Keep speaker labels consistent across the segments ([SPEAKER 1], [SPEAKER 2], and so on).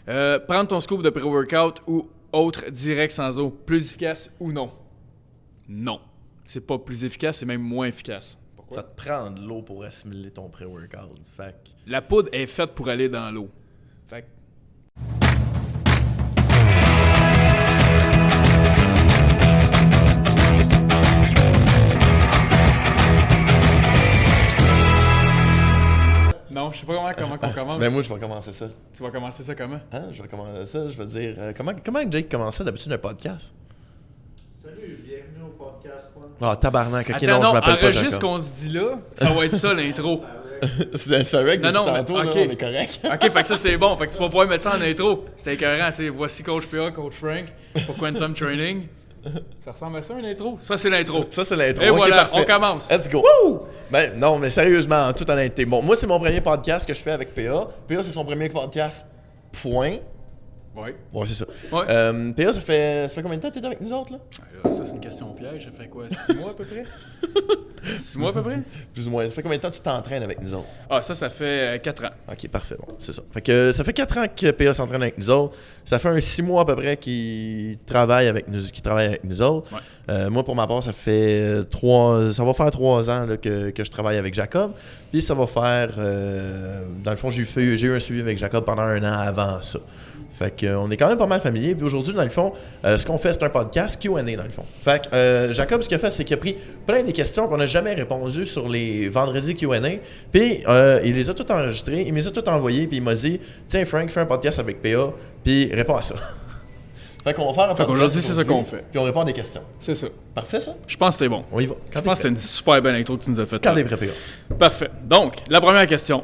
[SPEAKER 1] Prendre ton scoop de pré-workout ou autre direct sans eau, plus efficace ou non? Non. C'est pas plus efficace, c'est même moins efficace. Pourquoi?
[SPEAKER 2] Ça te prend de l'eau pour assimiler ton pré-workout. Fait que...
[SPEAKER 1] La poudre est faite pour aller dans l'eau. Fait que... Non, je sais pas comment on commence.
[SPEAKER 2] Mais moi, je vais commencer ça.
[SPEAKER 1] Tu vas commencer ça comment?
[SPEAKER 2] Hein? Je vais commencer ça, je vais dire... comment Jake commençait d'habitude un podcast?
[SPEAKER 3] Salut, bienvenue au podcast.
[SPEAKER 2] Ah, tabarnak. Ok,
[SPEAKER 1] Attends,
[SPEAKER 2] non, je m'appelle pas
[SPEAKER 1] enregistre ce
[SPEAKER 2] Jacob.
[SPEAKER 1] qu'on se dit là. Ça va être ça, l'intro.
[SPEAKER 2] C'est vrai que
[SPEAKER 1] Non,
[SPEAKER 2] depuis
[SPEAKER 1] non,
[SPEAKER 2] tantôt,
[SPEAKER 1] mais-
[SPEAKER 2] là,
[SPEAKER 1] ok.
[SPEAKER 2] on est correct.
[SPEAKER 1] OK, fait que ça, c'est bon. Fait que tu vas pouvoir mettre ça en intro. C'est écœurant, tu sais. Voici Coach PA, Coach Frank pour Quantum Training. Ça ressemble à ça, une intro? Ça, c'est l'intro.
[SPEAKER 2] Ça, c'est l'intro.
[SPEAKER 1] Et
[SPEAKER 2] Ok,
[SPEAKER 1] voilà,
[SPEAKER 2] parfait.
[SPEAKER 1] on commence.
[SPEAKER 2] Let's go. Ben, non, mais sérieusement, en toute honnêteté. Bon, moi, c'est mon premier podcast que je fais avec PA. PA, c'est son premier podcast. Point.
[SPEAKER 1] Ouais.
[SPEAKER 2] Ouais, c'est ça.
[SPEAKER 1] Ouais.
[SPEAKER 2] PA, ça fait combien de temps que t'es avec nous autres, là?
[SPEAKER 1] Ça, c'est une question piège. Ça fait quoi, 6 mois à peu près? 6 mois à peu près?
[SPEAKER 2] Plus ou moins. Ça fait combien de temps que tu t'entraînes avec nous autres?
[SPEAKER 1] Ah, ça fait 4 ans.
[SPEAKER 2] Ok, parfait. Bon, c'est ça. Fait que ça fait 4 ans que PA s'entraîne avec nous autres. Ça fait 6 mois à peu près qu'il travaille avec nous autres.
[SPEAKER 1] Ouais.
[SPEAKER 2] Moi, pour ma part, ça fait 3... Ça va faire 3 ans là, que je travaille avec Jacob. Puis ça va faire... dans le fond, j'ai eu un suivi avec Jacob pendant 1 an avant ça. Fait qu'on est quand même pas mal familier. Puis aujourd'hui, dans le fond, ce qu'on fait, c'est un podcast Q&A dans le fond. Fait que Jacob, ce qu'il a fait, c'est qu'il a pris plein des questions qu'on n'a jamais répondues sur les vendredis Q&A. Puis il les a toutes enregistrées, il me les a toutes envoyées, puis il m'a dit « Tiens Frank, fais un podcast avec PA, puis réponds à ça. » Fait qu'on va faire un podcast
[SPEAKER 1] qu'aujourd'hui, c'est ça qu'on fait.
[SPEAKER 2] Puis on répond à des questions.
[SPEAKER 1] C'est ça.
[SPEAKER 2] Parfait, ça?
[SPEAKER 1] Je pense que c'était bon.
[SPEAKER 2] On y va.
[SPEAKER 1] Je pense que c'était une super belle intro que tu nous as faite.
[SPEAKER 2] Quand
[SPEAKER 1] là.
[SPEAKER 2] t'es prêt, PA.
[SPEAKER 1] Parfait. Donc, la première question.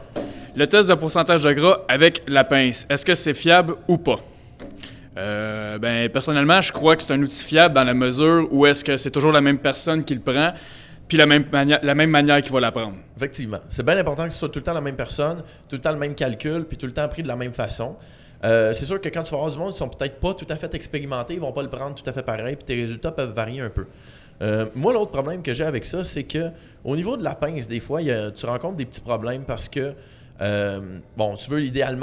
[SPEAKER 1] Le test de pourcentage de gras avec la pince, est-ce que c'est fiable ou pas? Ben, personnellement, je crois que c'est un outil fiable dans la mesure où est-ce que c'est toujours la même personne qui le prend, puis la même manière qu'il va la prendre.
[SPEAKER 2] Effectivement. C'est bien important que ce soit tout le temps la même personne, tout le temps le même calcul, puis tout le temps pris de la même façon. C'est sûr que quand tu vas avoir du monde qui sont peut-être pas tout à fait expérimentés, ils vont pas le prendre tout à fait pareil, puis tes résultats peuvent varier un peu. Moi, l'autre problème que j'ai avec ça, c'est que au niveau de la pince, des fois, tu rencontres des petits problèmes parce que bon, tu veux l'idéal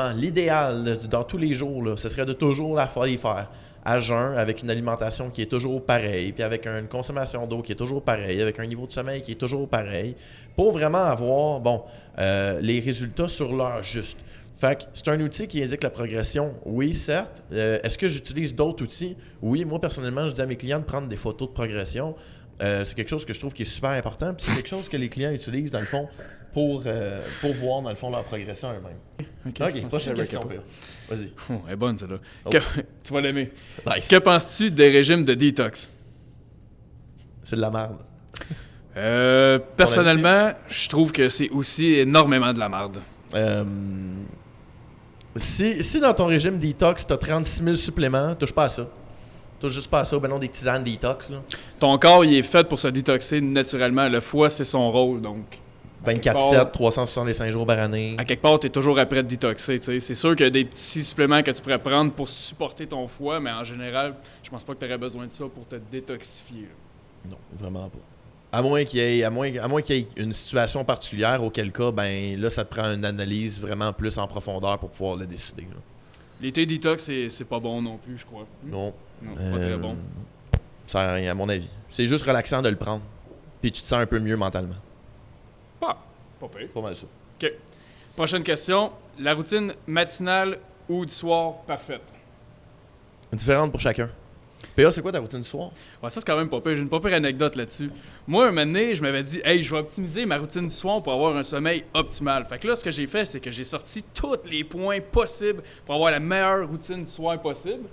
[SPEAKER 2] dans tous les jours, là, ce serait de toujours la faire à jeun, avec une alimentation qui est toujours pareille, puis avec une consommation d'eau qui est toujours pareille, avec un niveau de sommeil qui est toujours pareil, pour vraiment avoir, bon, les résultats sur l'heure juste. Fait que c'est un outil qui indique la progression, oui, certes. Est-ce que j'utilise d'autres outils? Oui, moi, personnellement, je dis à mes clients de prendre des photos de progression. C'est quelque chose que je trouve qui est super important, puis c'est quelque chose que les clients utilisent, dans le fond, pour voir, dans le fond, leur progression eux-mêmes. OK, prochaine question, Pierre. Vas-y.
[SPEAKER 1] Oh, elle est bonne, celle-là.
[SPEAKER 2] Oh.
[SPEAKER 1] Tu vas l'aimer.
[SPEAKER 2] Nice.
[SPEAKER 1] Que penses-tu des régimes de détox?
[SPEAKER 2] C'est de la merde.
[SPEAKER 1] Personnellement, je trouve que c'est aussi énormément de la merde.
[SPEAKER 2] Si dans ton régime détox, tu as 36 000 suppléments, touche pas à ça. Touche juste pas à ça, ben non, des tisanes détox. Là.
[SPEAKER 1] Ton corps, il est fait pour se détoxer naturellement. Le foie, c'est son rôle, donc...
[SPEAKER 2] 24/7, 365 jours par année.
[SPEAKER 1] À quelque part, tu es toujours après de détoxer. T'sais. C'est sûr qu'il y a des petits suppléments que tu pourrais prendre pour supporter ton foie, mais en général, je pense pas que tu aurais besoin de ça pour te détoxifier. Là.
[SPEAKER 2] Non, vraiment pas. À moins qu'il y ait une situation particulière, auquel cas, ben là, ça te prend une analyse vraiment plus en profondeur pour pouvoir le décider. Là.
[SPEAKER 1] L'été détox, c'est pas bon non plus, je crois.
[SPEAKER 2] Non.
[SPEAKER 1] Non, pas très bon.
[SPEAKER 2] Ça sert à rien, à mon avis. C'est juste relaxant de le prendre. Puis tu te sens un peu mieux mentalement.
[SPEAKER 1] Pas pire.
[SPEAKER 2] Pas mal ça.
[SPEAKER 1] OK. Prochaine question. La routine matinale ou du soir parfaite?
[SPEAKER 2] Différente pour chacun. PA, c'est quoi ta routine du soir?
[SPEAKER 1] Ouais, ça, c'est quand même pas pire. J'ai une pas pire anecdote là-dessus. Moi, un moment donné, je m'avais dit, hey, je vais optimiser ma routine du soir pour avoir un sommeil optimal. Fait que là, ce que j'ai fait, c'est que j'ai sorti tous les points possibles pour avoir la meilleure routine du soir possible.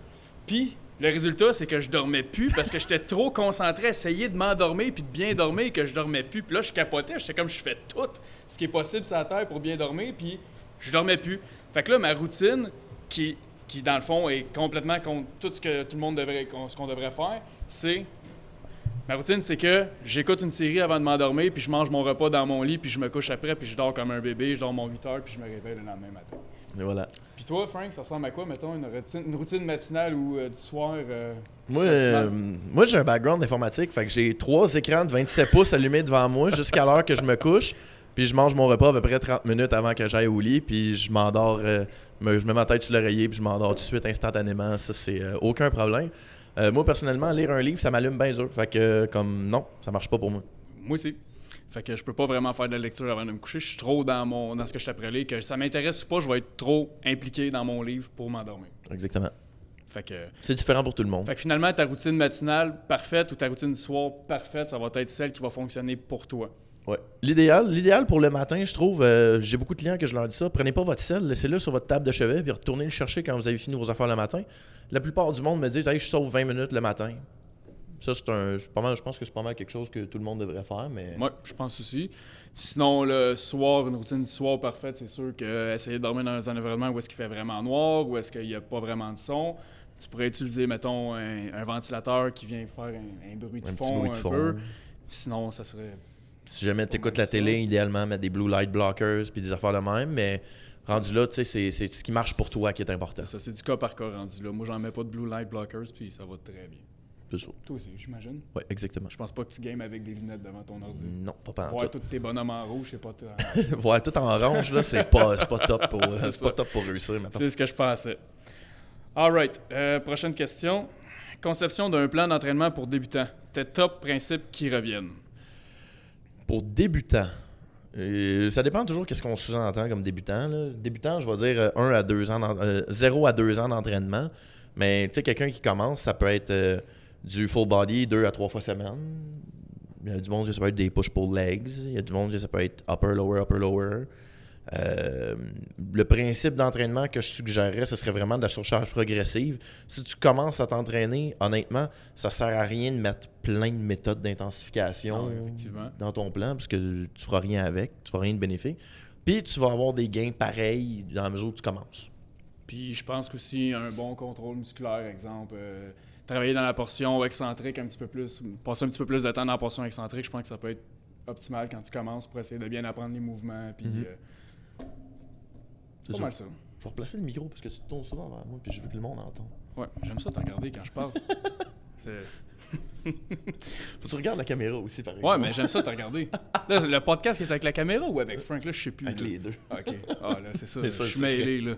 [SPEAKER 1] Puis, le résultat, c'est que je dormais plus parce que j'étais trop concentré à essayer de m'endormir puis de bien dormir et que je dormais plus. Puis là, je capotais. J'étais comme, je fais tout ce qui est possible sur la terre pour bien dormir, puis je dormais plus. Fait que là, ma routine, qui dans le fond, est complètement contre tout ce que tout le monde qu'on devrait faire, c'est... Ma routine, c'est que j'écoute une série avant de m'endormir, puis je mange mon repas dans mon lit, puis je me couche après, puis je dors comme un bébé, je dors mon 8 heures, puis je me réveille le lendemain matin.
[SPEAKER 2] Et voilà.
[SPEAKER 1] Puis toi, Frank, ça ressemble à quoi, mettons, une routine matinale ou du soir?
[SPEAKER 2] Moi, j'ai un background informatique, fait que j'ai 3 écrans de 27 pouces allumés devant moi jusqu'à l'heure que je me couche. Puis je mange mon repas à peu près 30 minutes avant que j'aille au lit, puis je m'endors, je mets ma tête sur l'oreiller, puis je m'endors tout de suite instantanément. Ça, c'est aucun problème. Moi, personnellement, lire un livre, ça m'allume bien dur. Fait que, comme, non, ça marche pas pour moi.
[SPEAKER 1] Moi aussi. Fait que je peux pas vraiment faire de la lecture avant de me coucher. Je suis trop dans ce que je t'appelais, que ça m'intéresse ou pas, je vais être trop impliqué dans mon livre pour m'endormir.
[SPEAKER 2] Exactement.
[SPEAKER 1] Fait que
[SPEAKER 2] C'est différent pour tout le monde.
[SPEAKER 1] Fait que finalement, ta routine matinale parfaite ou ta routine du soir parfaite, ça va être celle qui va fonctionner pour toi.
[SPEAKER 2] Ouais. L'idéal pour le matin, je trouve, j'ai beaucoup de clients que je leur dis ça, prenez pas votre sel, laissez-le sur votre table de chevet, puis retournez le chercher quand vous avez fini vos affaires le matin. La plupart du monde me disent, hey, je sauve 20 minutes le matin. Ça, c'est pas mal, je pense que c'est pas mal quelque chose que tout le monde devrait faire, mais...
[SPEAKER 1] Ouais, je pense aussi. Sinon, le soir, une routine du soir parfaite, c'est sûr que essayer de dormir dans un environnement où est-ce qu'il fait vraiment noir, où est-ce qu'il n'y a pas vraiment de son. Tu pourrais utiliser, mettons, un ventilateur qui vient faire un bruit de fond un peu. Sinon, ça serait...
[SPEAKER 2] Si jamais tu écoutes la télé, idéalement, mettre des blue light blockers puis des affaires de même, mais rendu là, tu sais, c'est ce qui marche pour toi qui est important.
[SPEAKER 1] C'est ça, c'est du cas par cas rendu là. Moi, j'en mets pas de blue light blockers puis ça va très bien.
[SPEAKER 2] C'est ça.
[SPEAKER 1] Toi aussi, j'imagine?
[SPEAKER 2] Oui, exactement.
[SPEAKER 1] Je pense pas que tu games avec des lunettes devant ton ordi.
[SPEAKER 2] Non, pas en
[SPEAKER 1] Voir
[SPEAKER 2] tout.
[SPEAKER 1] tous tes bonhommes en rouge, c'est pas...
[SPEAKER 2] Voir tout en orange, là, c'est pas top pour réussir, maintenant.
[SPEAKER 1] C'est ce que je pensais. Alright, prochaine question. Conception d'un plan d'entraînement pour débutants. Tes top principes qui reviennent.
[SPEAKER 2] Pour débutants, ça dépend toujours qu'est-ce qu'on sous-entend comme débutant. Là. Débutant, je vais dire 0 à 2 ans d'entraînement. Mais tu sais, quelqu'un qui commence, ça peut être du full body 2 à 3 fois semaine. Il y a du monde que ça peut être des push-pull legs. Il y a du monde que ça peut être upper-lower. Le principe d'entraînement que je suggérerais, ce serait vraiment de la surcharge progressive. Si tu commences à t'entraîner, honnêtement, ça sert à rien de mettre plein de méthodes d'intensification dans ton plan, parce que tu feras rien avec, tu feras rien de bénéfique. Puis tu vas avoir des gains pareils dans la mesure où tu commences.
[SPEAKER 1] Puis je pense qu'aussi un bon contrôle musculaire, exemple, travailler dans la portion excentrique un petit peu plus, passer un petit peu plus de temps dans la portion excentrique, je pense que ça peut être optimal quand tu commences pour essayer de bien apprendre les mouvements. Puis
[SPEAKER 2] c'est
[SPEAKER 1] pas mal ça.
[SPEAKER 2] Je vais replacer le micro parce que tu te tournes souvent vers moi puis je veux que le monde entende.
[SPEAKER 1] Ouais, j'aime ça te regarder quand je parle.
[SPEAKER 2] Faut que tu regardes la caméra aussi, par exemple.
[SPEAKER 1] Ouais, mais j'aime ça te regarder. Là, le podcast qui est avec la caméra ou avec Frank, là, je sais plus.
[SPEAKER 2] Avec les deux.
[SPEAKER 1] OK. Ah, là, c'est ça. Je suis mêlé, là.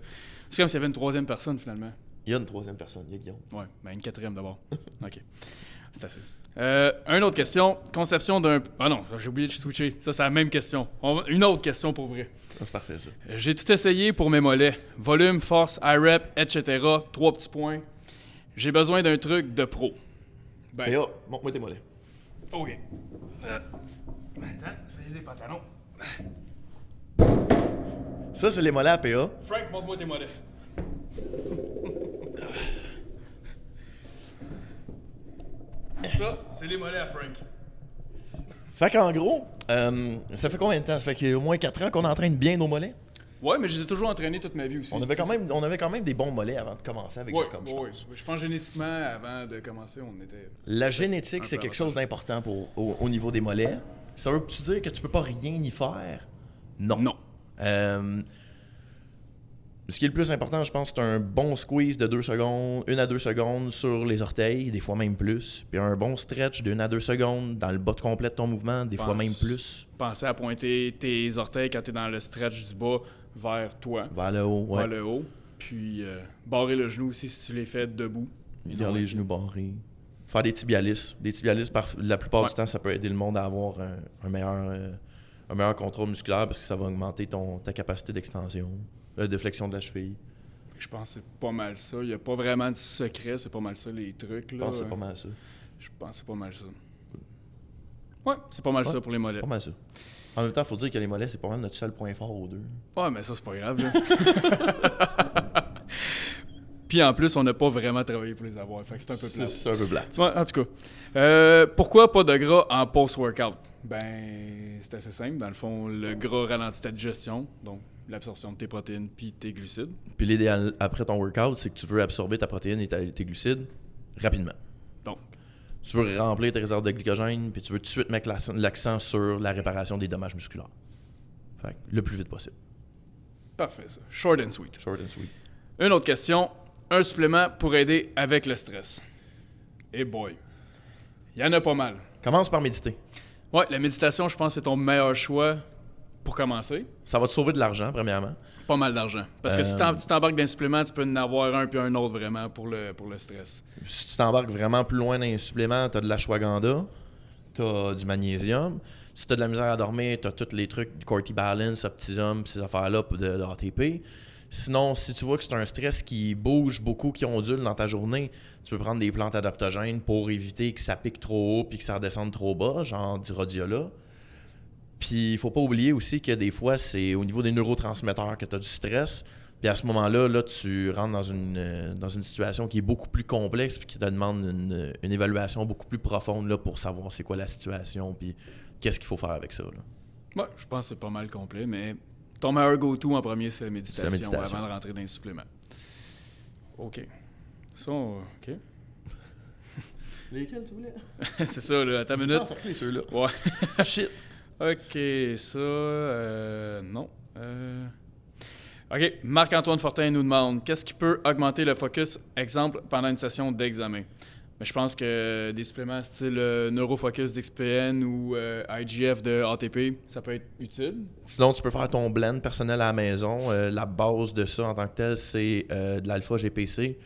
[SPEAKER 1] C'est comme s'il y avait une troisième personne, finalement.
[SPEAKER 2] Il y a une troisième personne, il y a Guillaume.
[SPEAKER 1] Ouais, ben une quatrième d'abord. OK. C'est assez. Une autre question. Conception d'un... Ah non, j'ai oublié de switcher. Ça, c'est la même question. Une autre question pour vrai.
[SPEAKER 2] C'est parfait, ça.
[SPEAKER 1] J'ai tout essayé pour mes mollets. Volume, force, high-rep, etc. 3 petits points. J'ai besoin d'un truc de pro. Ben...
[SPEAKER 2] PA, montre-moi tes mollets.
[SPEAKER 1] OK. Attends, je vais des pantalons.
[SPEAKER 2] Ça, c'est les mollets à PA.
[SPEAKER 1] Frank, montre-moi tes mollets. Ça, c'est les mollets à Frank.
[SPEAKER 2] Fait qu'en gros, ça fait combien de temps? Ça fait qu'il y a au moins 4 ans qu'on entraîne bien nos mollets?
[SPEAKER 1] Ouais, mais je les ai toujours entraînés toute ma vie aussi.
[SPEAKER 2] On avait quand même des bons mollets avant de commencer avec Jacob, je pense.
[SPEAKER 1] Je pense génétiquement, avant de commencer, on était...
[SPEAKER 2] La génétique, c'est quelque chose d'important au niveau des mollets. Ça veut-tu dire que tu peux pas rien y faire? Non.
[SPEAKER 1] Non.
[SPEAKER 2] Ce qui est le plus important, je pense, c'est un bon squeeze de 2 secondes, 1 à 2 secondes sur les orteils, des fois même plus. Puis un bon stretch de 1 à 2 secondes dans le bas de complet de ton mouvement, des fois même plus.
[SPEAKER 1] Pensez à pointer tes orteils quand tu es dans le stretch du bas vers toi.
[SPEAKER 2] Vers le haut, ouais.
[SPEAKER 1] Vers le haut. Puis barrer le genou aussi si tu les fais debout.
[SPEAKER 2] Garder les genoux barrés. Faire des tibialis. Des tibialis, la plupart du temps, ça peut aider le monde à avoir un meilleur contrôle musculaire parce que ça va augmenter ta capacité d'extension. De flexion de la cheville.
[SPEAKER 1] Je pense que c'est pas mal ça. Il n'y a pas vraiment de secret. C'est pas mal ça, les trucs. Là.
[SPEAKER 2] Je pense que c'est pas mal ça.
[SPEAKER 1] Je pense que c'est pas mal ça. Ouais, c'est pas mal ça pour les mollets.
[SPEAKER 2] Pas mal ça. En même temps, il faut dire que les mollets, c'est pas mal notre seul point fort aux deux.
[SPEAKER 1] Ouais, mais ça, c'est pas grave. Là. Puis en plus, on n'a pas vraiment travaillé pour les avoir. Fait que c'est un peu plate.
[SPEAKER 2] C'est un peu plate.
[SPEAKER 1] Ouais, en tout cas. Pourquoi pas de gras en post-workout? Ben, c'est assez simple. Dans le fond, le gras ralentit ta digestion. Donc, l'absorption de tes protéines puis tes glucides.
[SPEAKER 2] Puis l'idéal après ton workout, c'est que tu veux absorber ta protéine et tes glucides rapidement.
[SPEAKER 1] Donc,
[SPEAKER 2] tu veux remplir tes réserves de glycogène, puis tu veux tout de suite mettre l'accent sur la réparation des dommages musculaires. Fait que le plus vite possible.
[SPEAKER 1] Parfait, ça. Short and sweet.
[SPEAKER 2] Short and sweet.
[SPEAKER 1] Une autre question. Un supplément pour aider avec le stress. Et boy, il y en a pas mal.
[SPEAKER 2] Commence par méditer.
[SPEAKER 1] Ouais, la méditation, je pense, c'est ton meilleur choix Pour commencer,
[SPEAKER 2] Ça va te sauver de l'argent, premièrement.
[SPEAKER 1] pas mal d'argent. Parce que si tu t'embarques dans un supplément, tu peux en avoir un puis un autre vraiment pour le stress.
[SPEAKER 2] Si tu t'embarques vraiment plus loin dans les suppléments, tu as de l'ashwagandha, tu as du magnésium. Si tu as de la misère à dormir, tu as tous les trucs du Corti Balance, Optisum, ces affaires-là de ATP. Sinon, si tu vois que c'est un stress qui bouge beaucoup, qui ondule dans ta journée, tu peux prendre des plantes adaptogènes pour éviter que ça pique trop haut puis que ça redescende trop bas, genre du Rhodiola. Puis il faut pas oublier aussi que des fois, c'est au niveau des neurotransmetteurs que tu as du stress. Puis à ce moment-là, là, tu rentres dans une situation qui est beaucoup plus complexe puis qui te demande une évaluation beaucoup plus profonde là, pour savoir c'est quoi la situation puis qu'est-ce qu'il faut faire avec ça. Là.
[SPEAKER 1] Ouais, je pense que c'est pas mal complet, mais ton meilleur go-to en premier, c'est la méditation, avant de rentrer dans les suppléments. OK. Ça, OK.
[SPEAKER 2] Lesquels tu voulais?
[SPEAKER 1] C'est ça, là. Attends une minute.
[SPEAKER 2] C'est ceux-là.
[SPEAKER 1] Ouais.
[SPEAKER 2] Shit.
[SPEAKER 1] OK, ça... non. OK, Marc-Antoine Fortin nous demande « Qu'est-ce qui peut augmenter le focus, exemple, pendant une session d'examen? » Mais je pense que des suppléments style Neurofocus d'XPN ou IGF de ATP, ça peut être utile.
[SPEAKER 2] Sinon, tu peux faire ton blend personnel à la maison. La base de ça en tant que tel, c'est de l'alpha GPC.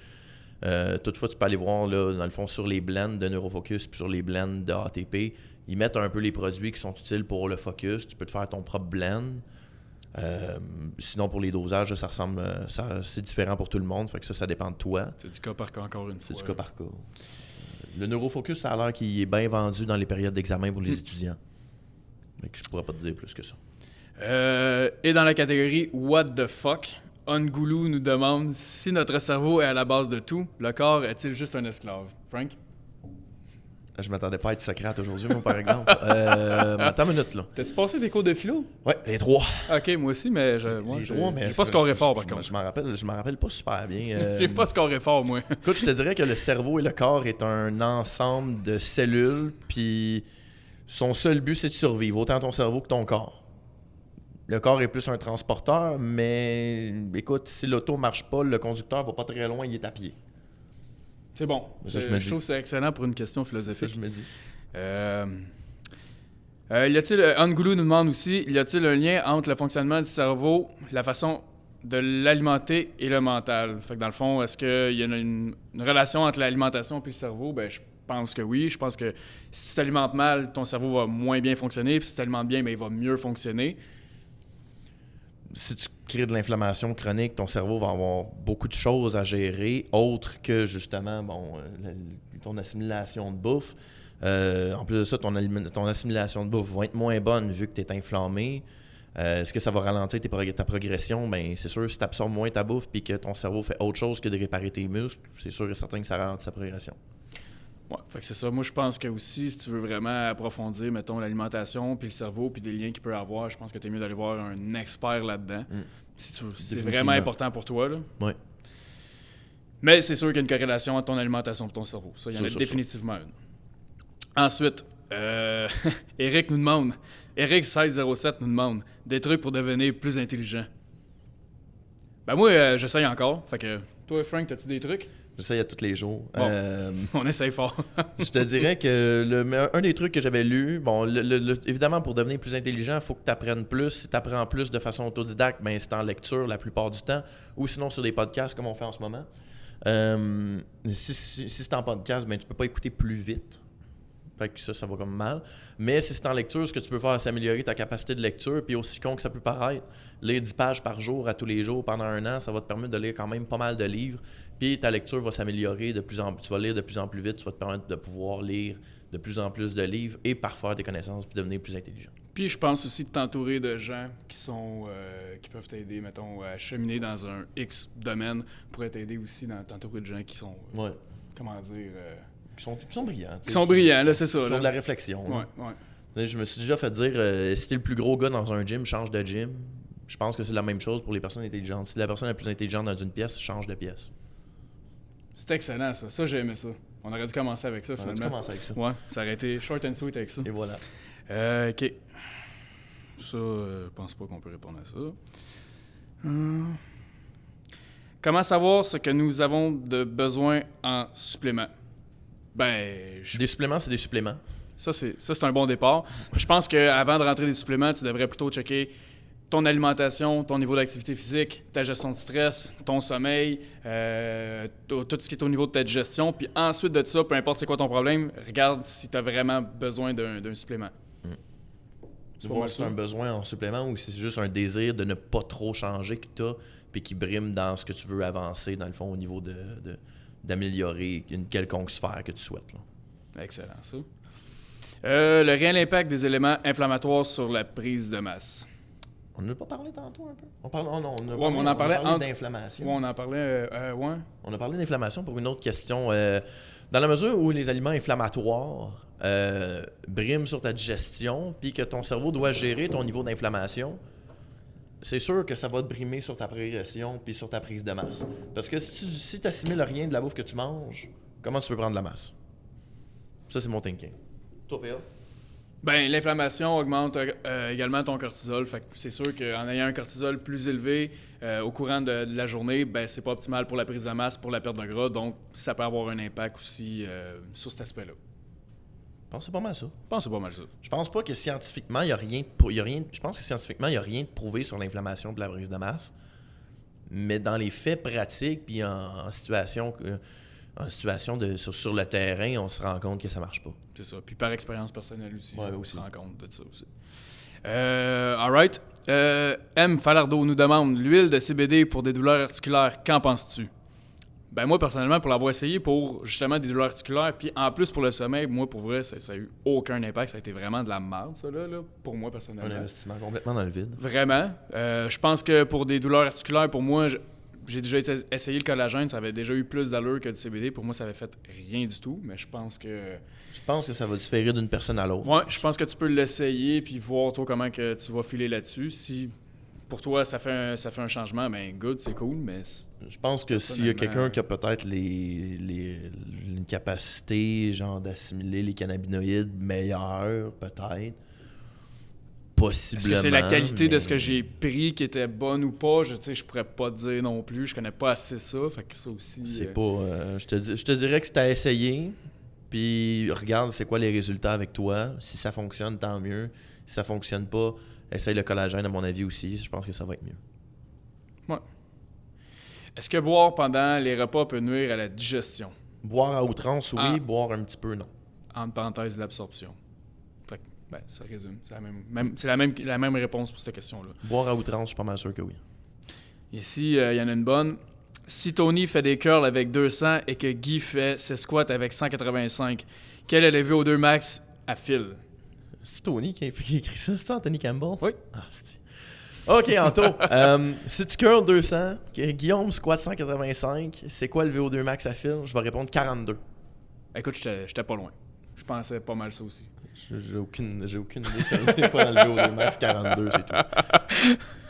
[SPEAKER 2] Toutefois, tu peux aller voir là, dans le fond sur les blends de Neurofocus puis sur les blends de ATP. Ils mettent un peu les produits qui sont utiles pour le focus. Tu peux te faire ton propre blend. Sinon, pour les dosages, ça ressemble, c'est différent pour tout le monde. Fait que ça dépend de toi.
[SPEAKER 1] C'est du cas par cas, encore une fois.
[SPEAKER 2] C'est du cas par cas. Le Neurofocus, ça a l'air qu'il est bien vendu dans les périodes d'examen pour les étudiants. Fait que je pourrais pas te dire plus que ça.
[SPEAKER 1] Et dans la catégorie What the fuck, Angoulou nous demande si notre cerveau est à la base de tout, le corps est-il juste un esclave? Frank?
[SPEAKER 2] Je m'attendais pas à être Socrate aujourd'hui, moi, par exemple. Attends une minute, là.
[SPEAKER 1] T'as-tu passé des cours de philo?
[SPEAKER 2] Ouais, les trois.
[SPEAKER 1] Ok, moi aussi, mais
[SPEAKER 2] mais
[SPEAKER 1] j'ai pas scoré fort, par contre.
[SPEAKER 2] Je m'en rappelle pas super bien.
[SPEAKER 1] J'ai pas scoré fort, moi.
[SPEAKER 2] Écoute, je te dirais que le cerveau et le corps est un ensemble de cellules, puis son seul but, c'est de survivre, autant ton cerveau que ton corps. Le corps est plus un transporteur, mais écoute, si l'auto marche pas, le conducteur va pas très loin, il est à pied.
[SPEAKER 1] C'est bon.
[SPEAKER 2] Ça,
[SPEAKER 1] je trouve que c'est excellent pour une question philosophique.
[SPEAKER 2] C'est ça, je me dis.
[SPEAKER 1] Y a-t-il, Angoulou nous demande aussi, y a-t-il un lien entre le fonctionnement du cerveau, la façon de l'alimenter et le mental? Fait que dans le fond, est-ce qu'il y a une relation entre l'alimentation et le cerveau? Ben, je pense que oui. Je pense que si tu t'alimentes mal, ton cerveau va moins bien fonctionner. Puis si tu t'alimentes bien, ben, il va mieux fonctionner.
[SPEAKER 2] Si tu crées de l'inflammation chronique, ton cerveau va avoir beaucoup de choses à gérer, autres que justement ton assimilation de bouffe. En plus de ça, ton assimilation de bouffe va être moins bonne vu que tu es inflammé. Est-ce que ça va ralentir ta progression? Ben, c'est sûr, si tu absorbes moins ta bouffe et que ton cerveau fait autre chose que de réparer tes muscles, c'est sûr et certain que ça ralentit ta progression.
[SPEAKER 1] Ouais, fait que c'est ça. Moi, je pense que aussi, si tu veux vraiment approfondir, mettons, l'alimentation, puis le cerveau, puis des liens qu'il peut avoir, je pense que t'es mieux d'aller voir un expert là-dedans. Si c'est vraiment important pour toi, là.
[SPEAKER 2] Oui.
[SPEAKER 1] Mais c'est sûr qu'il y a une corrélation entre ton alimentation et ton cerveau. Ça, il y en a définitivement une. Ensuite, Eric nous demande, Eric1607 nous demande des trucs pour devenir plus intelligent. Ben moi, j'essaye encore. Fait que toi, Frank, t'as-tu des trucs?
[SPEAKER 2] J'essaye à tous les jours.
[SPEAKER 1] Bon, on essaye fort.
[SPEAKER 2] Je te dirais que un des trucs que j'avais lu, bon, évidemment, pour devenir plus intelligent, il faut que tu apprennes plus. Si tu apprends plus de façon autodidacte, ben, c'est en lecture la plupart du temps, ou sinon sur des podcasts comme on fait en ce moment. Si c'est en podcast, ben, tu peux pas écouter plus vite. Fait que ça va comme mal. Mais si c'est en lecture, ce que tu peux faire, c'est améliorer ta capacité de lecture. Puis aussi con que ça peut paraître, lire 10 pages par jour à tous les jours pendant un an, ça va te permettre de lire quand même pas mal de livres. Puis ta lecture va s'améliorer de plus en plus. Tu vas lire de plus en plus vite. Tu vas te permettre de pouvoir lire de plus en plus de livres et parfaire tes connaissances puis devenir plus intelligent.
[SPEAKER 1] Puis je pense aussi de t'entourer de gens qui peuvent t'aider, mettons, à cheminer dans un X domaine pourrait t'aider aussi dans t'entourer de gens qui sont, comment dire...
[SPEAKER 2] Qui sont brillants.
[SPEAKER 1] Qui sont brillants, là, c'est ça.
[SPEAKER 2] Qui ont de la réflexion.
[SPEAKER 1] Ouais.
[SPEAKER 2] Je me suis déjà fait dire, si t'es le plus gros gars dans un gym, change de gym. Je pense que c'est la même chose pour les personnes intelligentes. Si la personne la plus intelligente dans une pièce, change de pièce.
[SPEAKER 1] C'est excellent, ça. Ça, j'ai aimé ça. On aurait dû commencer avec ça, finalement.
[SPEAKER 2] On aurait dû commencer avec ça.
[SPEAKER 1] Ouais, ça aurait été short and sweet avec ça.
[SPEAKER 2] Et voilà.
[SPEAKER 1] OK. Ça, je pense pas qu'on peut répondre à ça. Comment savoir ce que nous avons de besoin en supplément? Ben,
[SPEAKER 2] Des suppléments, c'est des suppléments.
[SPEAKER 1] Ça, c'est un bon départ. Je pense qu'avant de rentrer des suppléments, tu devrais plutôt checker ton alimentation, ton niveau d'activité physique, ta gestion de stress, ton sommeil, tout ce qui est au niveau de ta digestion. Puis ensuite de ça, peu importe c'est quoi ton problème, regarde si tu as vraiment besoin d'un supplément.
[SPEAKER 2] Tu vois si c'est un besoin en supplément ou si c'est juste un désir de ne pas trop changer que tu as puis qui brime dans ce que tu veux avancer, dans le fond, au niveau d'améliorer une quelconque sphère que tu souhaites. Là.
[SPEAKER 1] Excellent, ça. Le réel impact des éléments inflammatoires sur la prise de masse.
[SPEAKER 2] On n'a pas parlé tantôt un peu? On
[SPEAKER 1] en parlait
[SPEAKER 2] d'inflammation.
[SPEAKER 1] Ouais, on en parlait, ouais.
[SPEAKER 2] On a parlé d'inflammation pour une autre question. Dans la mesure où les aliments inflammatoires briment sur ta digestion, puis que ton cerveau doit gérer ton niveau d'inflammation, c'est sûr que ça va te brimer sur ta progression puis sur ta prise de masse. Parce que si tu n'assimiles rien de la bouffe que tu manges, comment tu veux prendre de la masse? Ça, c'est mon thinking. Toi, P.A.?
[SPEAKER 1] Ben, l'inflammation augmente également ton cortisol. Fait que c'est sûr qu'en ayant un cortisol plus élevé au courant de la journée, ben c'est pas optimal pour la prise de masse, pour la perte de gras. Donc, ça peut avoir un impact aussi sur cet aspect-là.
[SPEAKER 2] Je pense que c'est pas mal ça.
[SPEAKER 1] Je pense que c'est pas mal ça.
[SPEAKER 2] Je pense pas que scientifiquement, il y a rien. Je pense que scientifiquement, il n'y a rien de prouvé sur l'inflammation de la prise de masse. Mais dans les faits pratiques, puis en situation sur le terrain, on se rend compte que ça marche pas.
[SPEAKER 1] C'est ça. Puis par expérience personnelle aussi,
[SPEAKER 2] ouais,
[SPEAKER 1] on
[SPEAKER 2] aussi
[SPEAKER 1] se rend compte de ça aussi. All right. M. Falardeau nous demande l'huile de CBD pour des douleurs articulaires, qu'en penses-tu? Ben moi, personnellement, pour l'avoir essayé pour justement des douleurs articulaires, puis en plus pour le sommeil, moi, pour vrai, ça a eu aucun impact. Ça a été vraiment de la merde, ça, là pour moi, personnellement.
[SPEAKER 2] Un investissement complètement dans le vide.
[SPEAKER 1] Vraiment. Je pense que pour des douleurs articulaires, pour moi, j'ai déjà essayé le collagène, ça avait déjà eu plus d'allure que du CBD. Pour moi, ça avait fait rien du tout, mais je pense que...
[SPEAKER 2] Je pense que ça va différer d'une personne à l'autre.
[SPEAKER 1] Ouais, je pense que tu peux l'essayer puis voir, toi, comment que tu vas filer là-dessus. Si pour toi, ça fait un changement, ben good, c'est cool, mais...
[SPEAKER 2] Je pense que s'il y a quelqu'un qui a peut-être une capacité, genre, d'assimiler les cannabinoïdes meilleure, peut-être, possiblement.
[SPEAKER 1] Est-ce que c'est la qualité de ce que j'ai pris qui était bonne ou pas? Je pourrais pas te dire non plus. Je connais pas assez ça. Fait que ça aussi...
[SPEAKER 2] C'est pas... je te dirais que c'est à essayer. Puis regarde c'est quoi les résultats avec toi. Si ça fonctionne, tant mieux. Si ça fonctionne pas, essaye le collagène à mon avis aussi. Je pense que ça va être mieux.
[SPEAKER 1] Ouais. Est-ce que boire pendant les repas peut nuire à la digestion?
[SPEAKER 2] Boire à outrance, oui. Boire un petit peu, non.
[SPEAKER 1] Entre parenthèses, l'absorption. Fait que, ben, ça résume. C'est la même réponse pour cette question-là.
[SPEAKER 2] Boire à outrance, je suis pas mal sûr que oui.
[SPEAKER 1] Ici, il y en a une bonne. Si Tony fait des curls avec 200 et que Guy fait ses squats avec 185, quel est le VO2 max à Phil?
[SPEAKER 2] C'est Tony qui a écrit ça? C'est Anthony Campbell?
[SPEAKER 1] Oui.
[SPEAKER 2] Ah, c'est... OK, Anto. Si tu curls 200, Guillaume squat 185, c'est quoi le VO2 max à Phil? Je vais répondre 42.
[SPEAKER 1] Écoute, j'étais pas loin. Je pensais pas mal ça aussi.
[SPEAKER 2] J'ai aucune idée. C'est pas dans le VO2 max 42, c'est tout.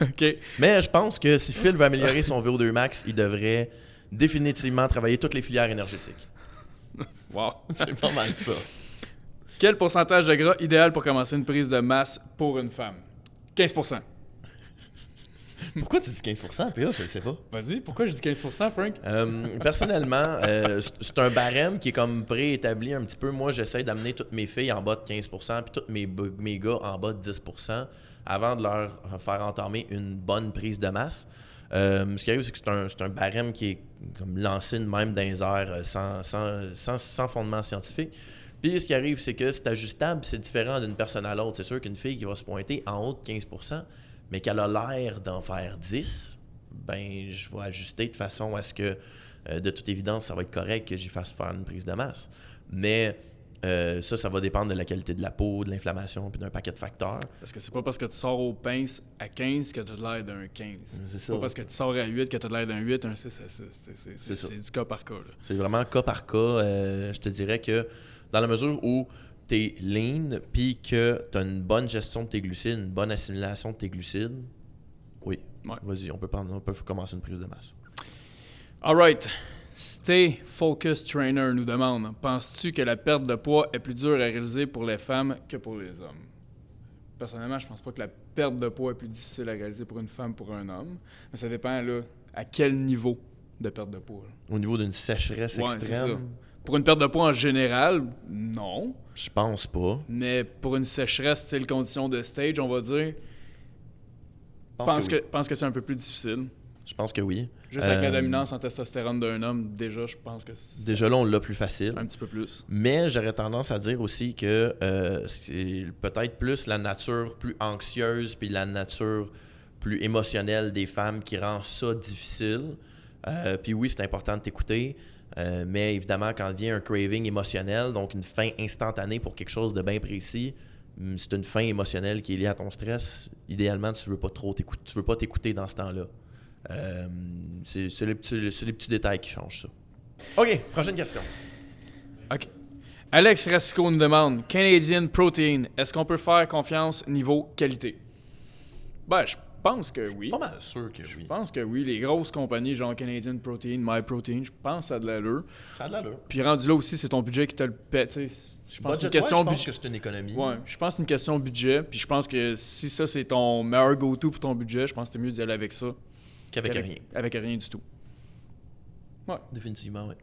[SPEAKER 1] OK.
[SPEAKER 2] Mais je pense que si Phil veut améliorer son VO2 max, il devrait définitivement travailler toutes les filières énergétiques.
[SPEAKER 1] Wow.
[SPEAKER 2] C'est pas mal ça.
[SPEAKER 1] Quel pourcentage de gras idéal pour commencer une prise de masse pour une femme? 15%.
[SPEAKER 2] Pourquoi tu dis 15%, PA? Je ne sais pas.
[SPEAKER 1] Vas-y, pourquoi je dis 15%, Frank?
[SPEAKER 2] Personnellement, c'est un barème qui est comme préétabli un petit peu. Moi, j'essaie d'amener toutes mes filles en bas de 15% puis tous mes gars en bas de 10% avant de leur faire entamer une bonne prise de masse. Ce qui arrive, c'est que c'est un barème qui est comme lancé de même dans les airs sans fondement scientifique. Puis ce qui arrive, c'est que c'est ajustable, c'est différent d'une personne à l'autre. C'est sûr qu'une fille qui va se pointer en haut de 15%, mais qu'elle a l'air d'en faire 10, ben je vais ajuster de façon à ce que, de toute évidence, ça va être correct que j'y fasse faire une prise de masse. Mais ça va dépendre de la qualité de la peau, de l'inflammation, puis d'un paquet de facteurs.
[SPEAKER 1] Parce que c'est pas parce que tu sors aux pinces à 15 que tu as l'air d'un 15. C'est pas parce que tu sors à 8 que tu as l'air d'un 8, un 6 à 6. C'est du cas par cas. Là.
[SPEAKER 2] C'est vraiment cas par cas. Je te dirais que dans la mesure où tu es lean puis que tu as une bonne gestion de tes glucides, une bonne assimilation de tes glucides, oui, ouais. Vas-y, on peut commencer une prise de masse.
[SPEAKER 1] All right. Stay Focus Trainer nous demande, penses-tu que la perte de poids est plus dure à réaliser pour les femmes que pour les hommes? Personnellement, je pense pas que la perte de poids est plus difficile à réaliser pour une femme que pour un homme. Mais ça dépend là, à quel niveau de perte de poids. Là.
[SPEAKER 2] Au niveau d'une sécheresse extrême?
[SPEAKER 1] C'est ça. Pour une perte de poids en général, non.
[SPEAKER 2] Je pense pas.
[SPEAKER 1] Mais pour une sécheresse, style condition de stage, on va dire,
[SPEAKER 2] Je
[SPEAKER 1] pense que c'est un peu plus difficile.
[SPEAKER 2] Je pense que oui.
[SPEAKER 1] Juste avec la dominance en testostérone d'un homme, déjà, je pense que c'est
[SPEAKER 2] Déjà là, on l'a plus facile.
[SPEAKER 1] un petit peu plus.
[SPEAKER 2] Mais j'aurais tendance à dire aussi que c'est peut-être plus la nature plus anxieuse puis la nature plus émotionnelle des femmes qui rend ça difficile. Puis oui, c'est important de t'écouter. Mais évidemment, quand vient un craving émotionnel, donc une faim instantanée pour quelque chose de bien précis, c'est une faim émotionnelle qui est liée à ton stress. Idéalement, tu veux pas t'écouter dans ce temps-là. C'est les petits détails qui changent ça. OK, prochaine question.
[SPEAKER 1] OK. Alex Rasco nous demande Canadian Protein, est-ce qu'on peut faire confiance niveau qualité? Ben, je pense que oui.
[SPEAKER 2] Pas mal sûr que oui.
[SPEAKER 1] Je pense que oui. Les grosses compagnies, genre Canadian Protein, MyProtein, je pense que ça a de l'allure.
[SPEAKER 2] Ça a de l'allure.
[SPEAKER 1] Puis rendu là aussi, c'est ton budget qui te le paie. Tu sais, je pense que c'est une question
[SPEAKER 2] je pense
[SPEAKER 1] budget.
[SPEAKER 2] que c'est une économie.
[SPEAKER 1] Ouais, je pense que c'est une question de budget. Puis je pense que si ça, c'est ton meilleur go-to pour ton budget, je pense que c'est mieux d'y aller avec ça.
[SPEAKER 2] Qu'avec rien.
[SPEAKER 1] Avec rien du tout. Ouais.
[SPEAKER 2] Définitivement, oui.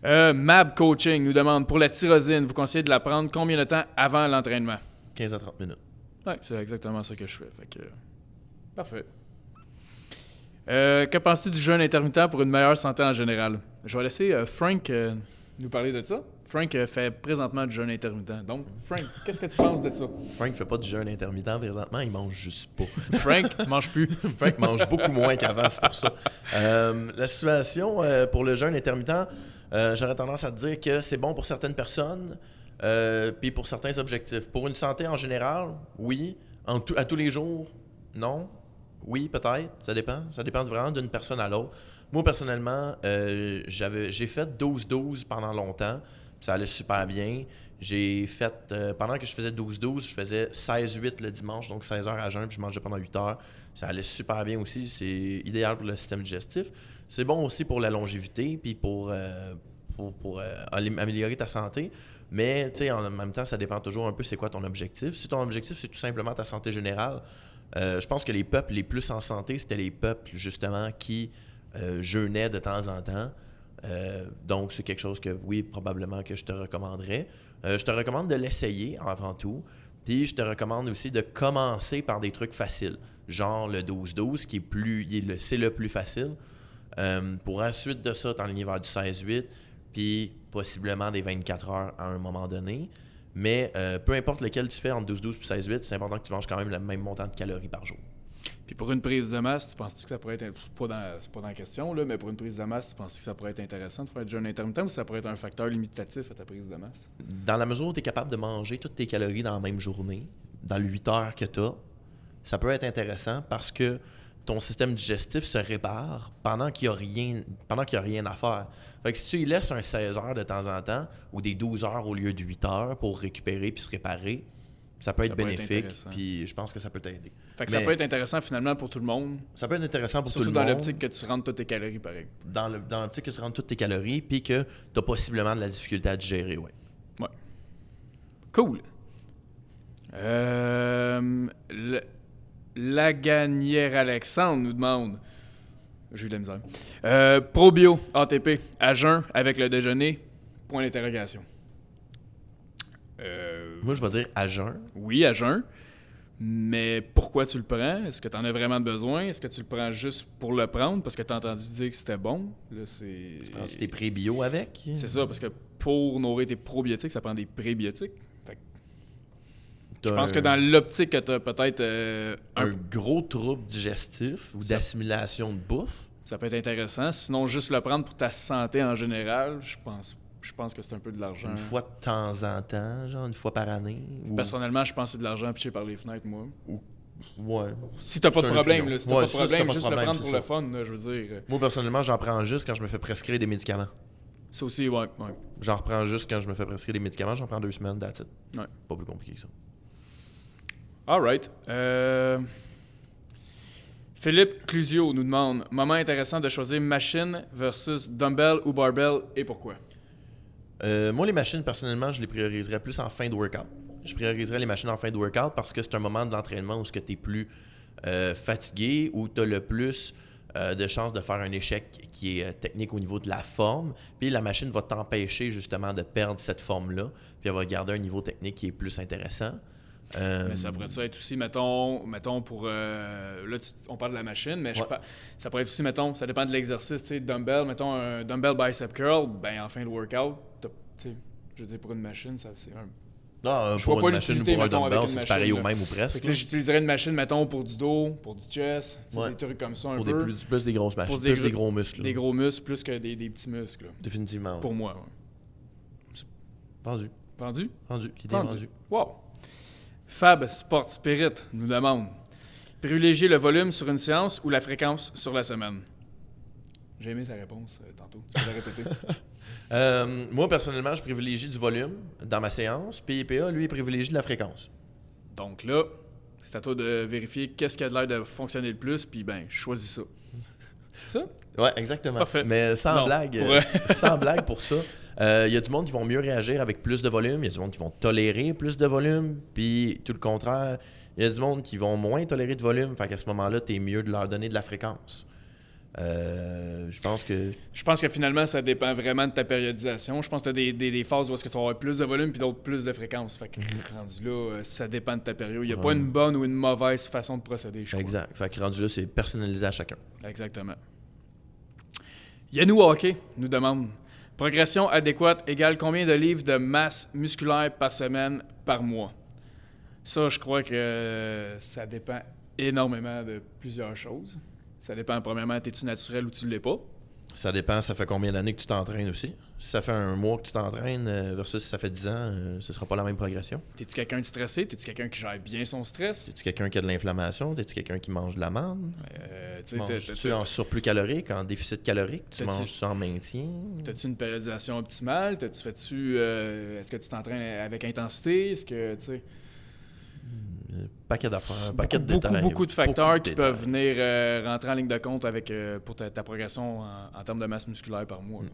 [SPEAKER 1] Mab Coaching nous demande pour la tyrosine, vous conseillez de la prendre combien de temps avant l'entraînement?
[SPEAKER 2] 15 à 30 minutes.
[SPEAKER 1] Oui, c'est exactement ça que je fais. Fait que, parfait. Que penses-tu du jeûne intermittent pour une meilleure santé en général? Je vais laisser Frank nous parler de ça. Frank fait présentement du jeûne intermittent. Donc, Frank, qu'est-ce que tu penses de ça?
[SPEAKER 2] Frank fait pas du jeûne intermittent présentement, il mange juste pas.
[SPEAKER 1] Frank mange plus.
[SPEAKER 2] Frank mange beaucoup moins qu'avant, c'est pour ça. La situation pour le jeûne intermittent, j'aurais tendance à te dire que c'est bon pour certaines personnes, puis pour certains objectifs. Pour une santé en général, oui. À tous les jours, non. Oui, peut-être. Ça dépend. Ça dépend vraiment d'une personne à l'autre. Moi, personnellement, j'ai fait 12-12 pendant longtemps. Ça allait super bien. J'ai fait, pendant que je faisais 12-12, je faisais 16-8 le dimanche, donc 16 heures à jeun, puis je mangeais pendant 8 heures. Ça allait super bien aussi. C'est idéal pour le système digestif. C'est bon aussi pour la longévité, puis pour améliorer ta santé. Mais, tu sais, en même temps, ça dépend toujours un peu c'est quoi ton objectif. Si ton objectif, c'est tout simplement ta santé générale, je pense que les peuples les plus en santé, c'était les peuples, justement, qui jeûnaient de temps en temps. Donc, c'est quelque chose que, oui, probablement que je te recommanderais. Je te recommande de l'essayer avant tout. Puis, je te recommande aussi de commencer par des trucs faciles, genre le 12-12, qui est c'est le plus facile. Pour ensuite de ça, t'enligner vers du 16-8, puis possiblement des 24 heures à un moment donné. Mais peu importe lequel tu fais entre 12-12 et 16-8, c'est important que tu manges quand même le même montant de calories par jour.
[SPEAKER 1] Puis pour une prise de masse, tu penses-tu que ça pourrait être... C'est pas dans la question, là, mais pour une prise de masse, tu penses que ça pourrait être intéressant de faire du jeûne intermittent ou ça pourrait être un facteur limitatif à ta prise de masse?
[SPEAKER 2] Dans la mesure où tu es capable de manger toutes tes calories dans la même journée, dans les 8 heures que tu as, ça peut être intéressant parce que ton système digestif se répare pendant qu'il n'y a rien à faire. Fait que si tu y laisses un 16 heures de temps en temps ou des 12 heures au lieu de 8 heures pour récupérer puis se réparer, ça peut être bénéfique, puis je pense que ça peut t'aider.
[SPEAKER 1] Fait que ça peut être intéressant finalement pour tout le monde.
[SPEAKER 2] Ça peut être intéressant pour tout le monde.
[SPEAKER 1] Surtout dans l'optique que tu rentres toutes tes calories pareil.
[SPEAKER 2] Dans l'optique que tu rentres toutes tes calories, puis que tu as possiblement de la difficulté à digérer, oui.
[SPEAKER 1] Ouais. Cool. La Gagnère Alexandre nous demande, j'ai eu de la misère, Probio ATP à jeun avec le déjeuner, point d'interrogation.
[SPEAKER 2] Moi, je vais dire à jeun.
[SPEAKER 1] Oui, à jeun. Mais pourquoi tu le prends? Est-ce que tu en as vraiment besoin? Est-ce que tu le prends juste pour le prendre parce que tu as entendu dire que c'était bon? Là,
[SPEAKER 2] Tu prends tes pré-bio avec?
[SPEAKER 1] C'est ça, parce que pour nourrir tes probiotiques, ça prend des prébiotiques. Fait que je pense que dans l'optique que tu as peut-être
[SPEAKER 2] un gros trouble digestif ou d'assimilation de bouffe,
[SPEAKER 1] ça peut être intéressant. Sinon, juste le prendre pour ta santé en général, je pense que c'est un peu de l'argent.
[SPEAKER 2] Une fois de temps en temps, genre une fois par année.
[SPEAKER 1] Personnellement, je pense que c'est de l'argent piché par les fenêtres, moi.
[SPEAKER 2] Ouais.
[SPEAKER 1] Si t'as pas de problème, là, juste
[SPEAKER 2] le
[SPEAKER 1] prendre pour le fun, là, je veux dire.
[SPEAKER 2] Moi, personnellement, j'en prends juste quand je me fais prescrire des médicaments.
[SPEAKER 1] Ça aussi, ouais.
[SPEAKER 2] J'en reprends juste quand je me fais prescrire des médicaments, j'en prends 2 semaines, that's it.
[SPEAKER 1] Ouais.
[SPEAKER 2] Pas plus compliqué que ça.
[SPEAKER 1] Alright. Philippe Clusio nous demande moment intéressant de choisir machine versus dumbbell ou barbell et pourquoi?
[SPEAKER 2] Moi, les machines, personnellement, je les prioriserais plus en fin de workout. Je prioriserais les machines en fin de workout parce que c'est un moment de l'entraînement où tu es plus fatigué, où tu as le plus de chances de faire un échec qui est technique au niveau de la forme. Puis la machine va t'empêcher justement de perdre cette forme-là. Puis elle va garder un niveau technique qui est plus intéressant.
[SPEAKER 1] Mais ça pourrait être aussi, mettons pour... on parle de la machine, mais ça pourrait être aussi, mettons, ça dépend de l'exercice, tu sais, dumbbell, mettons un dumbbell bicep curl, ben en fin de workout, tu sais, je veux dire, pour une machine, ça c'est un...
[SPEAKER 2] Non,
[SPEAKER 1] Je
[SPEAKER 2] pour
[SPEAKER 1] vois pas
[SPEAKER 2] une machine ou
[SPEAKER 1] l'utilité,
[SPEAKER 2] pour un
[SPEAKER 1] mettons, avec
[SPEAKER 2] dumbbell,
[SPEAKER 1] une
[SPEAKER 2] c'est
[SPEAKER 1] machine,
[SPEAKER 2] pareil au
[SPEAKER 1] là.
[SPEAKER 2] même ou
[SPEAKER 1] Fait
[SPEAKER 2] presque.
[SPEAKER 1] que, tu sais, j'utiliserais une machine, mettons, pour du dos, pour du chest, tu sais,
[SPEAKER 2] Ouais.
[SPEAKER 1] des trucs comme ça un
[SPEAKER 2] Pour
[SPEAKER 1] peu.
[SPEAKER 2] plus des grosses machines,
[SPEAKER 1] Pour
[SPEAKER 2] plus des gros muscles.
[SPEAKER 1] Des gros muscles plus que des petits muscles, là.
[SPEAKER 2] Définitivement.
[SPEAKER 1] Pour moi, ouais.
[SPEAKER 2] Vendu.
[SPEAKER 1] Vendu?
[SPEAKER 2] L'idée est vendue.
[SPEAKER 1] Wow! Fab Sport Spirit nous demande: privilégier le volume sur une séance ou la fréquence sur la semaine? J'ai aimé ta réponse tantôt. Tu peux la répéter?
[SPEAKER 2] Moi, personnellement, je privilégie du volume dans ma séance. Puis IPA, lui, il privilégie de la fréquence.
[SPEAKER 1] Donc là, c'est à toi de vérifier qu'est-ce qui a l'air de fonctionner le plus, puis ben, choisis ça. C'est ça?
[SPEAKER 2] Ouais, exactement.
[SPEAKER 1] Parfait.
[SPEAKER 2] Mais sans
[SPEAKER 1] Non,
[SPEAKER 2] blague, sans blague pour ça, il y a du monde qui vont mieux réagir avec plus de volume, il y a du monde qui vont tolérer plus de volume, puis tout le contraire, il y a du monde qui vont moins tolérer de volume, fait qu'à ce moment-là, t'es mieux de leur donner de la fréquence. Je pense que
[SPEAKER 1] finalement, ça dépend vraiment de ta périodisation. Je pense que tu as des phases où est-ce que tu vas avoir plus de volume puis d'autres plus de fréquence. Fait que rendu là, ça dépend de ta période. Il n'y a pas une bonne ou une mauvaise façon de procéder, je crois.
[SPEAKER 2] Exact. Fait que rendu là, c'est personnalisé à chacun.
[SPEAKER 1] Exactement. Yanou Hockey nous demande: progression adéquate égale combien de livres de masse musculaire par semaine, par mois? Ça, je crois que ça dépend énormément de plusieurs choses. Ça dépend, premièrement, es-tu naturel ou tu ne l'es pas?
[SPEAKER 2] Ça dépend, ça fait combien d'années que tu t'entraînes aussi. Si ça fait un mois que tu t'entraînes versus si ça fait 10 ans, ce sera pas la même progression.
[SPEAKER 1] T'es-tu quelqu'un de stressé? T'es-tu quelqu'un qui gère bien son stress?
[SPEAKER 2] T'es-tu quelqu'un qui a de l'inflammation? T'es-tu quelqu'un qui mange de la marde? Manges-tu en surplus calorique, en déficit calorique? Tu manges-tu en maintien?
[SPEAKER 1] T'as-tu une périodisation optimale? Est-ce que tu t'entraînes avec intensité? Est-ce que, tu sais...
[SPEAKER 2] Paquet d'affaires, paquet de détails.
[SPEAKER 1] Beaucoup de facteurs qui
[SPEAKER 2] détails.
[SPEAKER 1] peuvent venir rentrer en ligne de compte avec, pour ta progression en termes de masse musculaire par mois.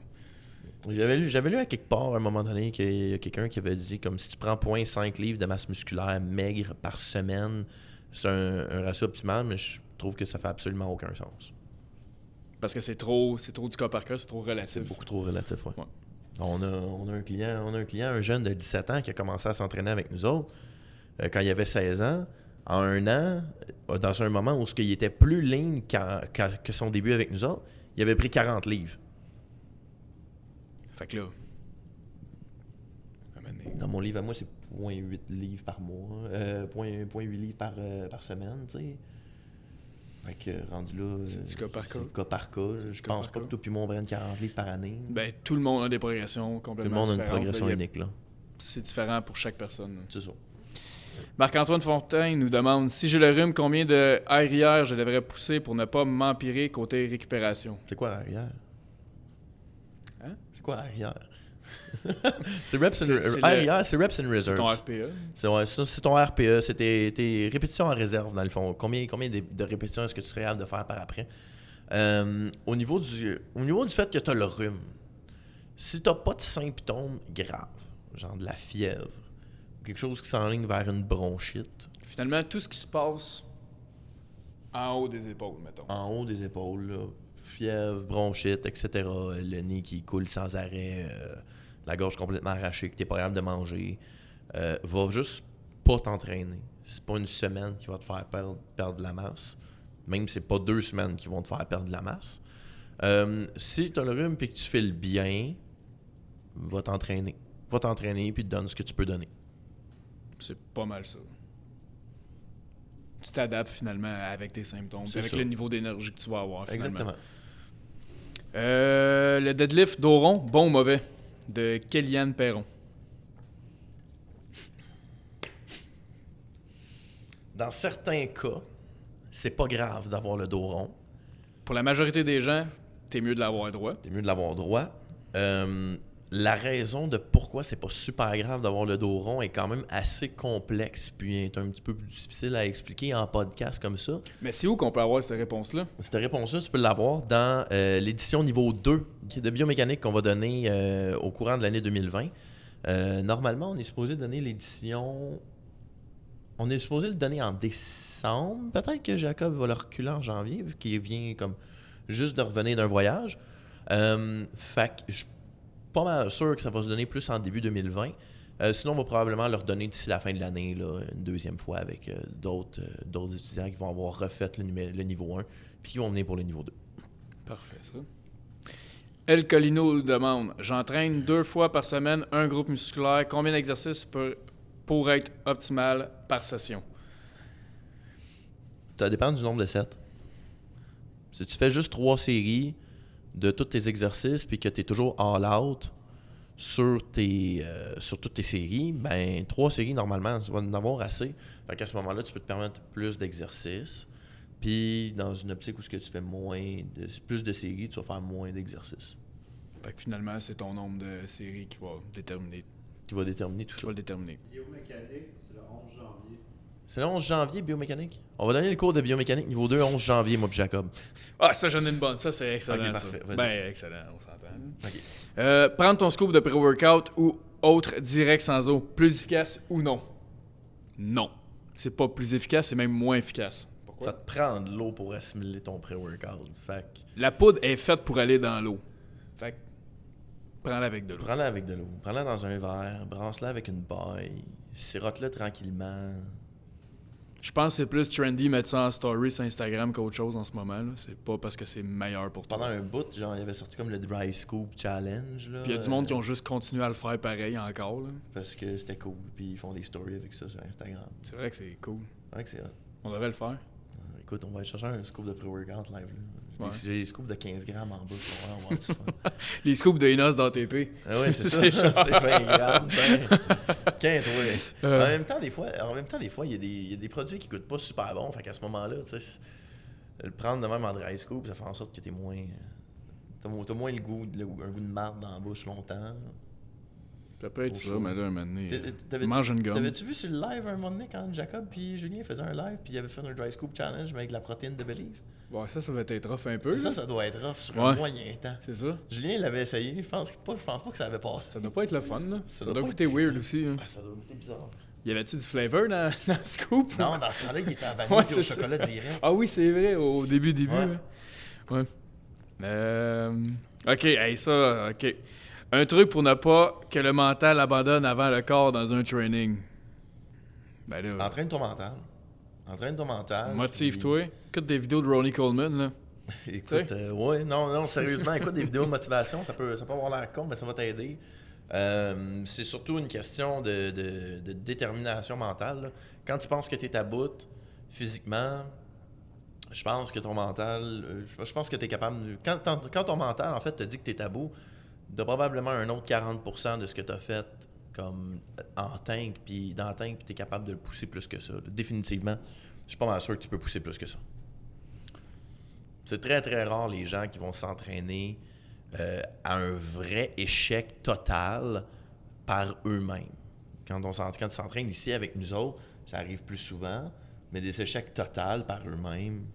[SPEAKER 2] J'avais lu à quelque part à un moment donné qu'il y a quelqu'un qui avait dit comme si tu prends 0,5 livres de masse musculaire maigre par semaine, c'est un ratio optimal, mais je trouve que ça fait absolument aucun sens.
[SPEAKER 1] Parce que c'est trop du cas par cas, c'est trop relatif.
[SPEAKER 2] C'est beaucoup trop relatif, ouais.
[SPEAKER 1] Ouais.
[SPEAKER 2] On a un client, un jeune de 17 ans qui a commencé à s'entraîner avec nous autres quand il avait 16 ans. En un an, dans un moment où il était plus lean que son début avec nous autres, il avait pris 40 livres.
[SPEAKER 1] Fait que là...
[SPEAKER 2] Dans mon livre à moi, c'est 0,8 livres par mois, 0,8 livres par semaine, tu sais. Fait que rendu là,
[SPEAKER 1] c'est du cas par cas.
[SPEAKER 2] C'est du cas par cas. Je pense pas que toi puis moi on prenne 40 livres par année.
[SPEAKER 1] Ben, tout le monde a des progressions complètement différentes.
[SPEAKER 2] Tout le monde a une progression unique, là.
[SPEAKER 1] C'est différent pour chaque personne.
[SPEAKER 2] C'est ça.
[SPEAKER 1] Marc-Antoine Fontaine nous demande: si j'ai le rhume, combien de RIR je devrais pousser pour ne pas m'empirer côté récupération?
[SPEAKER 2] C'est quoi arrière?
[SPEAKER 1] Hein?
[SPEAKER 2] C'est quoi arrière? c'est reps and reserves.
[SPEAKER 1] C'est ton RPE.
[SPEAKER 2] C'est ton RPE, c'est tes répétitions en réserve dans le fond. Combien de répétitions est-ce que tu serais capable de faire par après? Au niveau du fait que tu as le rhume, si tu n'as pas de symptômes graves, genre de la fièvre, quelque chose qui s'enligne vers une bronchite.
[SPEAKER 1] Finalement, tout ce qui se passe en haut des épaules, mettons.
[SPEAKER 2] En haut des épaules, là, fièvre, bronchite, etc. Le nez qui coule sans arrêt, la gorge complètement arrachée, que tu n'es pas capable de manger. Va juste pas t'entraîner. C'est pas une semaine qui va te faire perdre de la masse. Même si c'est pas 2 semaines qui vont te faire perdre de la masse. Si tu as le rhume et que tu files bien, va t'entraîner. Va t'entraîner puis te donne ce que tu peux donner.
[SPEAKER 1] C'est pas mal ça. Tu t'adaptes finalement avec tes symptômes, avec
[SPEAKER 2] ça.
[SPEAKER 1] le niveau d'énergie que tu vas avoir finalement.
[SPEAKER 2] Exactement.
[SPEAKER 1] Le deadlift d'Oron, bon ou mauvais? De Kéliane Perron.
[SPEAKER 2] Dans certains cas, c'est pas grave d'avoir le dos rond.
[SPEAKER 1] Pour la majorité des gens, t'es mieux de l'avoir droit.
[SPEAKER 2] T'es mieux de l'avoir droit. La raison de pourquoi c'est pas super grave d'avoir le dos rond est quand même assez complexe puis est un petit peu plus difficile à expliquer en podcast comme ça.
[SPEAKER 1] Mais c'est où qu'on peut avoir cette réponse-là?
[SPEAKER 2] Cette réponse-là, tu peux l'avoir dans l'édition niveau 2 de biomécanique qu'on va donner au courant de l'année 2020. Normalement, on est supposé donner l'édition... On est supposé le donner en décembre. Peut-être que Jacob va le reculer en janvier, vu qu'il vient comme juste de revenir d'un voyage. Fait que je suis pas mal sûr que ça va se donner plus en début 2020. Sinon, on va probablement leur donner d'ici la fin de l'année là, une deuxième fois avec d'autres étudiants qui vont avoir refait le niveau 1 puis qui vont venir pour le niveau 2.
[SPEAKER 1] Parfait, ça. El Colino demande « J'entraîne 2 fois par semaine un groupe musculaire. Combien d'exercices pour être optimal par session? »
[SPEAKER 2] Ça dépend du nombre de sets. Si tu fais juste 3 séries de tous tes exercices puis que tu es toujours all-out sur toutes tes séries, ben 3 séries, normalement, tu vas en avoir assez. Fait qu'à ce moment-là, tu peux te permettre plus d'exercices. Puis, dans une optique où ce que tu fais plus de séries, tu vas faire moins d'exercices.
[SPEAKER 1] Fait que finalement, c'est ton nombre de séries qui va déterminer.
[SPEAKER 2] Qui va déterminer tout ça.
[SPEAKER 1] Qui va le déterminer.
[SPEAKER 3] Biomécanique, c'est le 11 janvier.
[SPEAKER 2] C'est le 11 janvier, biomécanique. On va donner le cours de biomécanique niveau 2, 11 janvier, moi et Jacob.
[SPEAKER 1] Ah, ça, j'en ai une bonne. Ça, c'est excellent.
[SPEAKER 2] Ok, parfait.
[SPEAKER 1] Ça.
[SPEAKER 2] Vas-y.
[SPEAKER 1] Ben, excellent, on s'entend.
[SPEAKER 2] OK.
[SPEAKER 1] Prendre ton scoop de pré-workout ou autre direct sans eau, plus efficace ou non? Non. C'est pas plus efficace, c'est même moins efficace. Pourquoi?
[SPEAKER 2] Ça te prend de l'eau pour assimiler ton pré-workout. Fait que
[SPEAKER 1] La poudre est faite pour aller dans l'eau. Fait que prends-la avec de l'eau.
[SPEAKER 2] prends-la avec de l'eau. Prends-la dans un verre, brasse-la avec une paille, sirote-la tranquillement.
[SPEAKER 1] Je pense que c'est plus trendy mettre ça en story sur Instagram qu'autre chose en ce moment. Là. C'est pas parce que c'est meilleur pour toi.
[SPEAKER 2] Pendant un bout, genre, il avait sorti comme le Dry Scoop Challenge. Là,
[SPEAKER 1] Puis il y a du monde qui ont juste continué à le faire pareil encore. Là.
[SPEAKER 2] Parce que c'était cool. Puis ils font des stories avec ça sur Instagram.
[SPEAKER 1] C'est vrai que c'est cool.
[SPEAKER 2] C'est vrai que c'est hot.
[SPEAKER 1] On devrait le faire.
[SPEAKER 2] Écoute, on va aller chercher un scoop de pré-workout live. Là.
[SPEAKER 1] Ouais.
[SPEAKER 2] J'ai des scoops de 15 grammes en bas. On va avoir du fun.
[SPEAKER 1] Les scoops de Inos dans TP.
[SPEAKER 2] Ah oui, c'est ça.
[SPEAKER 1] C'est
[SPEAKER 2] C'est 20 grammes. Quinte, oui.
[SPEAKER 1] Euh.
[SPEAKER 2] En même temps, des fois, il y a des produits qui coûtent pas super bon. Fait qu'à ce moment-là, tu sais, le prendre de même en dry scoop, ça fait en sorte que t'es moins. T'as moins un goût de marde dans la bouche longtemps.
[SPEAKER 1] Ça peut être
[SPEAKER 2] Au
[SPEAKER 1] ça,
[SPEAKER 2] chaud.
[SPEAKER 1] mais là, un moment donné,
[SPEAKER 2] T'avais-tu-
[SPEAKER 1] mange une gomme.
[SPEAKER 2] T'avais-tu vu sur le live un moment donné quand Jacob puis Julien faisaient un live puis ils avaient fait un dry scoop challenge mais avec de la protéine de Believe?
[SPEAKER 1] Ouais, ça va être rough un peu.
[SPEAKER 2] Et
[SPEAKER 1] là.
[SPEAKER 2] ça doit être rough sur
[SPEAKER 1] Ouais.
[SPEAKER 2] un moyen temps.
[SPEAKER 1] C'est ça.
[SPEAKER 2] Julien il l'avait essayé, je pense pas que ça avait passé.
[SPEAKER 1] Ça doit pas être le fun, là. Ça doit
[SPEAKER 2] pas
[SPEAKER 1] goûter
[SPEAKER 2] être
[SPEAKER 1] weird
[SPEAKER 2] fun.
[SPEAKER 1] aussi. Hein.
[SPEAKER 2] Ah, ça doit goûter bizarre.
[SPEAKER 1] Y avait-tu du flavor dans le scoop?
[SPEAKER 2] Non, dans ce temps-là, il était en vanille
[SPEAKER 1] Ouais,
[SPEAKER 2] et au
[SPEAKER 1] c'est
[SPEAKER 2] chocolat direct.
[SPEAKER 1] Ah oui, c'est vrai, au début.
[SPEAKER 2] Ouais.
[SPEAKER 1] Ouais. Ok, hey, ça, ok. Un truc pour ne pas que le mental abandonne avant le corps dans un training. Ben là,
[SPEAKER 2] Entraîne ton mental. Entraîne ton mental.
[SPEAKER 1] motive-toi. Écoute des vidéos de Ronnie Coleman, là.
[SPEAKER 2] Puis, écoute, ouais, non, sérieusement, écoute des vidéos de motivation, ça peut avoir l'air con, mais ça va t'aider. C'est surtout une question de détermination mentale. Là. Quand tu penses que tu es à bout physiquement, je pense que ton mental, je pense que tu es capable. Quand ton mental, en fait, te dit que tu es à bout, tu as probablement un autre 40% de ce que tu as fait comme en tank, puis dans la tank, puis tu es capable de le pousser plus que ça. Là. Définitivement, je suis pas mal sûr que tu peux pousser plus que ça. C'est très, très rare les gens qui vont s'entraîner à un vrai échec total par eux-mêmes. Quand ils s'entraînent ici avec nous autres, ça arrive plus souvent, mais des échecs totals par eux-mêmes,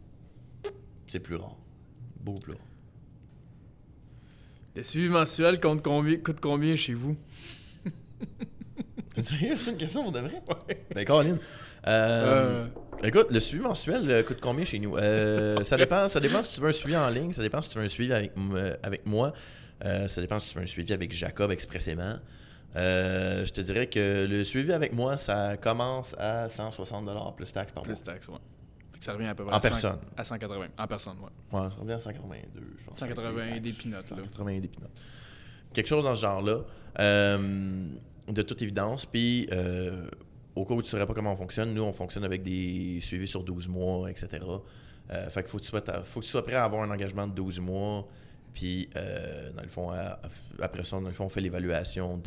[SPEAKER 2] c'est plus rare. Beaucoup plus rare.
[SPEAKER 1] Le suivi mensuel coûte combien chez vous?
[SPEAKER 2] Sérieux, c'est une question pour de vrai?
[SPEAKER 1] Ouais.
[SPEAKER 2] Ben, Colin. Écoute, le suivi mensuel coûte combien chez nous? Ça dépend si tu veux un suivi en ligne, ça dépend si tu veux un suivi avec moi, ça dépend si tu veux un suivi avec Jacob expressément. Je te dirais que le suivi avec moi, ça commence à 160$ plus taxes par mois.
[SPEAKER 1] Plus taxes, ouais. Fait que ça revient à peu près
[SPEAKER 2] En
[SPEAKER 1] à
[SPEAKER 2] personne.
[SPEAKER 1] À 180. En personne, ouais.
[SPEAKER 2] Ouais, ça revient à 182, je pense.
[SPEAKER 1] 180
[SPEAKER 2] avec
[SPEAKER 1] des
[SPEAKER 2] taxes.
[SPEAKER 1] peanuts, là.
[SPEAKER 2] 180 des peanuts. Quelque chose dans ce genre-là. De toute évidence. Puis, au cas où tu ne saurais pas comment on fonctionne, nous, on fonctionne avec des suivis sur 12 mois, etc. Fait qu'il faut que tu sois prêt à avoir un engagement de 12 mois. Puis, dans le fond, après ça, dans le fond, on fait l'évaluation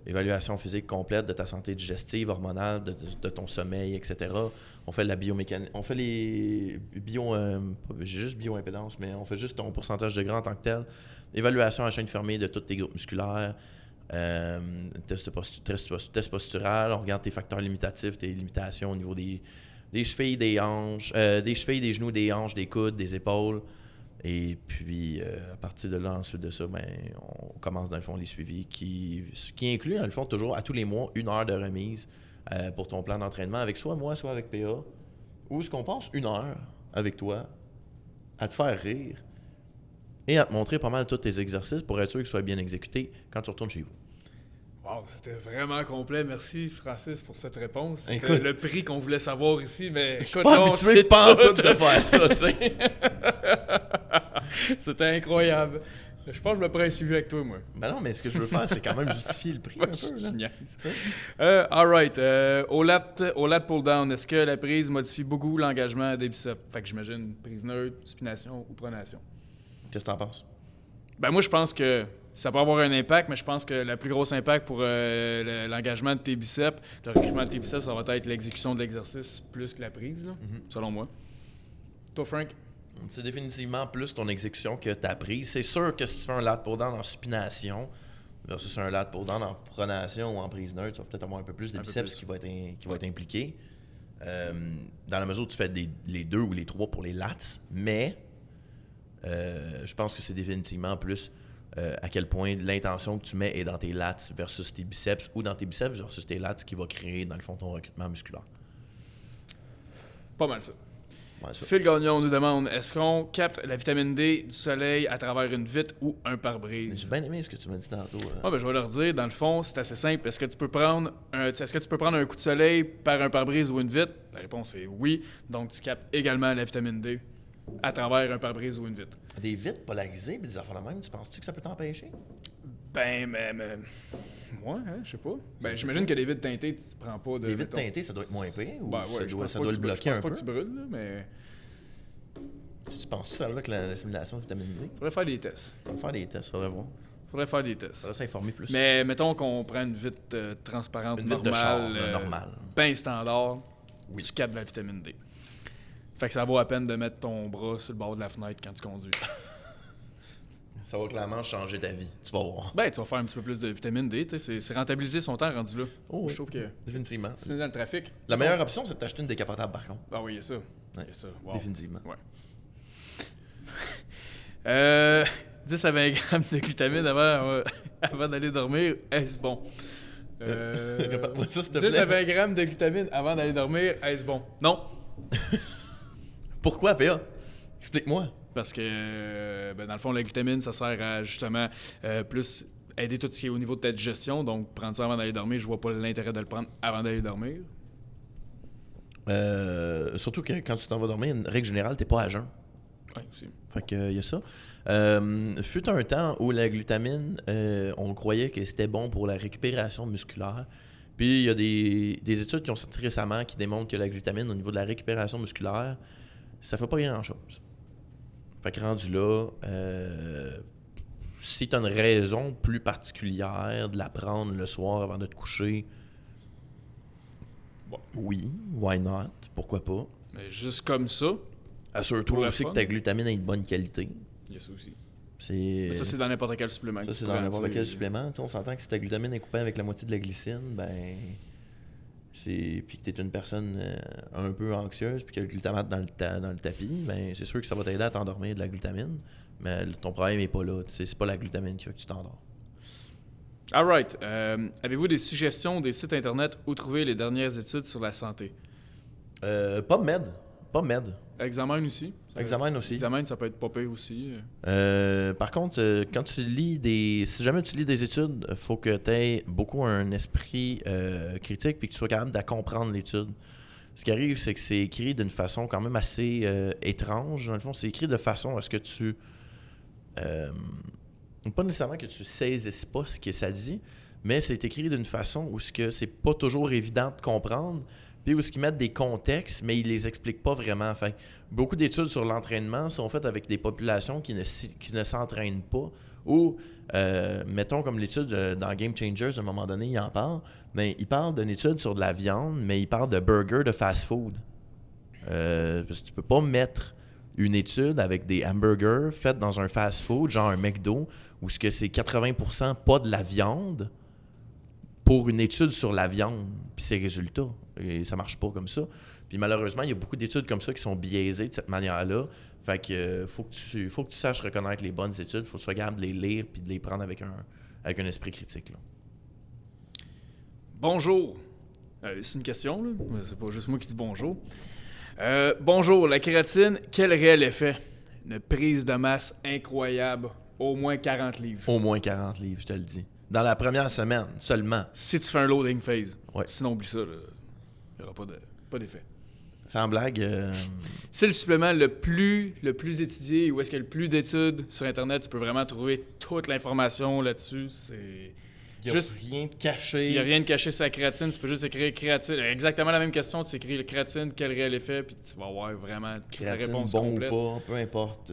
[SPEAKER 2] évaluation physique complète de ta santé digestive, hormonale, de ton sommeil, etc. On fait la biomécanique. On fait les juste bioimpédance, mais on fait juste ton pourcentage de gras en tant que tel. Évaluation à chaîne fermée de tous tes groupes musculaires. Test postural, on regarde tes facteurs limitatifs, tes limitations au niveau des chevilles, des hanches, des chevilles, des genoux, des hanches, des coudes, des épaules. Et puis, à partir de là, ensuite de ça, on commence dans le fond les suivis qui incluent dans le fond toujours à tous les mois 1 heure de remise pour ton plan d'entraînement avec soit moi, soit avec PA. Ou est-ce qu'on passe 1 heure avec toi à te faire rire et à te montrer pas mal tous tes exercices pour être sûr qu'ils soient bien exécutés quand tu retournes chez vous.
[SPEAKER 1] Wow, c'était vraiment complet. Merci, Francis, pour cette réponse. C'était
[SPEAKER 2] Écoute,
[SPEAKER 1] le prix qu'on voulait savoir ici, mais
[SPEAKER 2] je suis
[SPEAKER 1] écoute,
[SPEAKER 2] pas
[SPEAKER 1] on
[SPEAKER 2] habitué
[SPEAKER 1] sait
[SPEAKER 2] pas en tout
[SPEAKER 1] tout.
[SPEAKER 2] de faire ça, tu sais.
[SPEAKER 1] C'était incroyable. Je pense que je me prends un suivi avec toi, moi.
[SPEAKER 2] Ben non, mais ce que je veux faire, c'est quand même justifier le prix un peu. Là.
[SPEAKER 1] Niaise. All right. Au lat pull-down, est-ce que la prise modifie beaucoup l'engagement des biceps? Fait que j'imagine prise neutre, supination ou pronation.
[SPEAKER 2] Qu'est-ce que t'en penses?
[SPEAKER 1] Ben moi, je pense que ça peut avoir un impact, mais je pense que le plus gros impact pour l'engagement de tes biceps, le recrutement de tes biceps, ça va être l'exécution de l'exercice plus que la prise, là, selon moi. Toi, Frank?
[SPEAKER 2] C'est définitivement plus ton exécution que ta prise. C'est sûr que si tu fais un lat pull-down en supination versus un lat pull-down en pronation ou en prise neutre, tu vas peut-être avoir un peu plus de biceps qui va être impliqué. Dans la mesure où tu fais les 2 ou les 3 pour les lats, mais je pense que c'est définitivement plus à quel point l'intention que tu mets est dans tes lats versus tes biceps ou dans tes biceps versus tes lats qui va créer, dans le fond, ton recrutement musculaire.
[SPEAKER 1] Pas mal ça.
[SPEAKER 2] Ouais, ça.
[SPEAKER 1] Phil Gagnon nous demande, est-ce qu'on capte la vitamine D du soleil à travers une vitre ou un pare-brise?
[SPEAKER 2] J'ai bien aimé ce que tu m'as dit tantôt.
[SPEAKER 1] Ouais, ben, je vais leur dire, dans le fond, c'est assez simple. Est-ce que tu peux prendre un coup de soleil par un pare-brise ou une vitre? La réponse est oui. Donc, tu captes également la vitamine D à travers un pare-brise ou une vitre.
[SPEAKER 2] Des vitres polarisées, puis des affaires de même, tu penses-tu que ça peut t'empêcher?
[SPEAKER 1] Ben, mais moi, hein, je sais pas. Ben, j'imagine que les vitres teintées, tu prends pas de...
[SPEAKER 2] Les vitres teintées, ça doit être moins pire, ou
[SPEAKER 1] Ben, ouais,
[SPEAKER 2] ça doit le bloquer un peu?
[SPEAKER 1] Je pense pas que tu brûles, là, mais...
[SPEAKER 2] Tu penses que ça va avec la simulation de vitamine D?
[SPEAKER 1] Faudrait faire des tests.
[SPEAKER 2] On va faire des tests, faudrait voir.
[SPEAKER 1] Faudrait faire des tests.
[SPEAKER 2] Faudrait s'informer plus.
[SPEAKER 1] Mais mettons qu'on prend une vitre transparente
[SPEAKER 2] Une vitre de char,
[SPEAKER 1] normale,
[SPEAKER 2] normale.
[SPEAKER 1] bien standard,
[SPEAKER 2] Oui.
[SPEAKER 1] tu captes de la vitamine D. Fait que ça vaut la peine de mettre ton bras sur le bord de la fenêtre quand tu conduis.
[SPEAKER 2] Ça va clairement changer ta vie, tu vas voir.
[SPEAKER 1] Ben, tu vas faire un petit peu plus de vitamine D, tu sais, c'est rentabiliser son temps rendu là.
[SPEAKER 2] Oh,
[SPEAKER 1] Je trouve que
[SPEAKER 2] définitivement.
[SPEAKER 1] si t'es dans le trafic...
[SPEAKER 2] La meilleure option, c'est de t'acheter une décapotable, par contre.
[SPEAKER 1] Ah oui, il y a ça. Il y a ça. Wow.
[SPEAKER 2] Définitivement.
[SPEAKER 1] Ouais. 10 à 20 grammes de glutamine avant d'aller dormir, est-ce bon?
[SPEAKER 2] Répète-moi ça, s'il te
[SPEAKER 1] 10
[SPEAKER 2] plaît.
[SPEAKER 1] à 20 grammes de glutamine avant d'aller dormir, est-ce bon? Non.
[SPEAKER 2] Pourquoi, PA? Explique-moi.
[SPEAKER 1] Parce que, dans le fond, la glutamine, ça sert à justement plus aider tout ce qui est au niveau de ta digestion. Donc, prendre ça avant d'aller dormir, je vois pas l'intérêt de le prendre avant d'aller dormir.
[SPEAKER 2] Surtout que quand tu t'en vas dormir, une règle générale, t'es pas à jeun.
[SPEAKER 1] Oui, aussi.
[SPEAKER 2] Fait que y a ça. Fut un temps où la glutamine, on croyait que c'était bon pour la récupération musculaire. Puis il y a des études qui ont sorti récemment qui démontrent que la glutamine, au niveau de la récupération musculaire, ça fait pas grand-chose. Fait que rendu là, si tu as une raison plus particulière de la prendre le soir avant de te coucher,
[SPEAKER 1] Bon.
[SPEAKER 2] oui, why not? Pourquoi pas?
[SPEAKER 1] Mais juste comme ça, pour
[SPEAKER 2] Assure-toi
[SPEAKER 1] le
[SPEAKER 2] aussi
[SPEAKER 1] fun.
[SPEAKER 2] que ta glutamine est de bonne qualité.
[SPEAKER 1] il y a ça aussi.
[SPEAKER 2] Mais
[SPEAKER 1] Mais ça, c'est dans n'importe quel supplément. que
[SPEAKER 2] ça,
[SPEAKER 1] tu
[SPEAKER 2] c'est dans
[SPEAKER 1] prends,
[SPEAKER 2] n'importe
[SPEAKER 1] tu sais.
[SPEAKER 2] quel supplément. Tu sais, on s'entend que si ta glutamine est coupée avec la moitié de la glycine, ben. Puis que tu es une personne un peu anxieuse, puis que le glutamate dans le tapis, ben c'est sûr que ça va t'aider à t'endormir de la glutamine. Mais ton problème n'est pas là. Tu sais, c'est pas la glutamine qui fait que tu t'endors.
[SPEAKER 1] All right. Avez-vous des suggestions des sites Internet où trouver les dernières études sur la santé?
[SPEAKER 2] PubMed.
[SPEAKER 1] Examen aussi.
[SPEAKER 2] Examen aussi.
[SPEAKER 1] Examen, ça peut être pas pire aussi.
[SPEAKER 2] Par contre, quand tu lis si jamais tu lis des études, il faut que tu aies beaucoup un esprit critique puis que tu sois capable de comprendre l'étude. Ce qui arrive, c'est que c'est écrit d'une façon quand même assez étrange. Dans le fond, c'est écrit de façon à ce que tu... pas nécessairement que tu saisisses pas ce que ça dit, mais c'est écrit d'une façon où c'est pas toujours évident de comprendre, puis où ils mettent des contextes, mais ils les expliquent pas vraiment. Enfin, beaucoup d'études sur l'entraînement sont faites avec des populations qui ne s'entraînent pas, ou, mettons comme l'étude dans Game Changers, à un moment donné, ils en parlent, mais ils parlent d'une étude sur de la viande, mais ils parlent de burgers de fast-food. Parce que tu peux pas mettre une étude avec des hamburgers faits dans un fast-food, genre un McDo, où c'est 80% pas de la viande, pour une étude sur la viande, puis ses résultats. Et ça marche pas comme ça. Puis malheureusement, il y a beaucoup d'études comme ça qui sont biaisées de cette manière-là. Fait que faut que tu saches reconnaître les bonnes études, faut que tu sois capable de les lire puis de les prendre avec un esprit critique, là.
[SPEAKER 1] Bonjour. C'est une question, là. C'est pas juste moi qui dis bonjour. Bonjour, la kératine, quel réel effet? une prise de masse incroyable, au moins 40 livres.
[SPEAKER 2] Au moins 40 livres, je te le dis. Dans la première semaine seulement.
[SPEAKER 1] Si tu fais un loading phase.
[SPEAKER 2] Ouais.
[SPEAKER 1] Sinon, oublie ça, il n'y aura pas d'effet.
[SPEAKER 2] Sans blague.
[SPEAKER 1] C'est le supplément le plus étudié, où est-ce qu'il y a le plus d'études sur Internet. Tu peux vraiment trouver toute l'information là-dessus.
[SPEAKER 2] Il n'y a rien de caché.
[SPEAKER 1] Il n'y a rien de caché sur la créatine. Tu peux juste écrire créatine. Exactement la même question. Tu écris le créatine, quel réel effet, puis tu vas avoir vraiment ta
[SPEAKER 2] Créatine,
[SPEAKER 1] réponse
[SPEAKER 2] bon
[SPEAKER 1] complète.
[SPEAKER 2] ou pas, peu importe.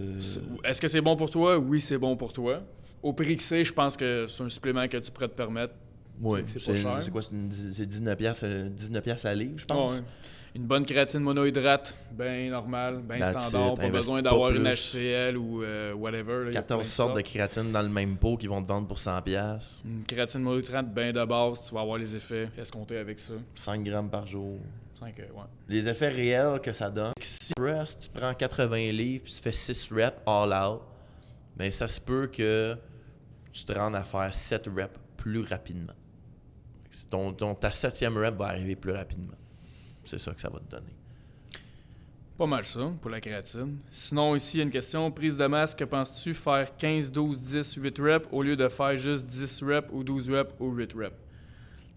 [SPEAKER 1] Est-ce que c'est bon pour toi? Oui, c'est bon pour toi. Au prix que c'est, je pense que c'est un supplément que tu pourrais te permettre.
[SPEAKER 2] Oui,
[SPEAKER 1] c'est pas cher.
[SPEAKER 2] C'est quoi? C'est 19 piastres à livre, je pense.
[SPEAKER 1] Ouais. Une bonne créatine monohydrate, bien normale, bien
[SPEAKER 2] That's
[SPEAKER 1] standard.
[SPEAKER 2] it.
[SPEAKER 1] Pas
[SPEAKER 2] Investis
[SPEAKER 1] besoin
[SPEAKER 2] pas
[SPEAKER 1] d'avoir une
[SPEAKER 2] plus.
[SPEAKER 1] HCl ou whatever. Là, il y a plein
[SPEAKER 2] 14 sortes de créatine dans le même pot qui vont te vendre pour 100 piastres.
[SPEAKER 1] Une créatine monohydrate bien de base, tu vas avoir les effets escomptés avec ça.
[SPEAKER 2] 5 grammes par jour.
[SPEAKER 1] 5, ouais.
[SPEAKER 2] Les effets réels que ça donne, si tu prends 80 livres puis tu fais 6 reps all out, ben ça se peut que tu te rendes à faire 7 reps plus rapidement. Ta 7e rep va arriver plus rapidement. C'est ça que ça va te donner.
[SPEAKER 1] Pas mal ça pour la créatine. Sinon, ici, il y a une question. Prise de masse, que penses-tu faire 15, 12, 10, 8 reps au lieu de faire juste 10 reps ou 12 reps ou 8 reps?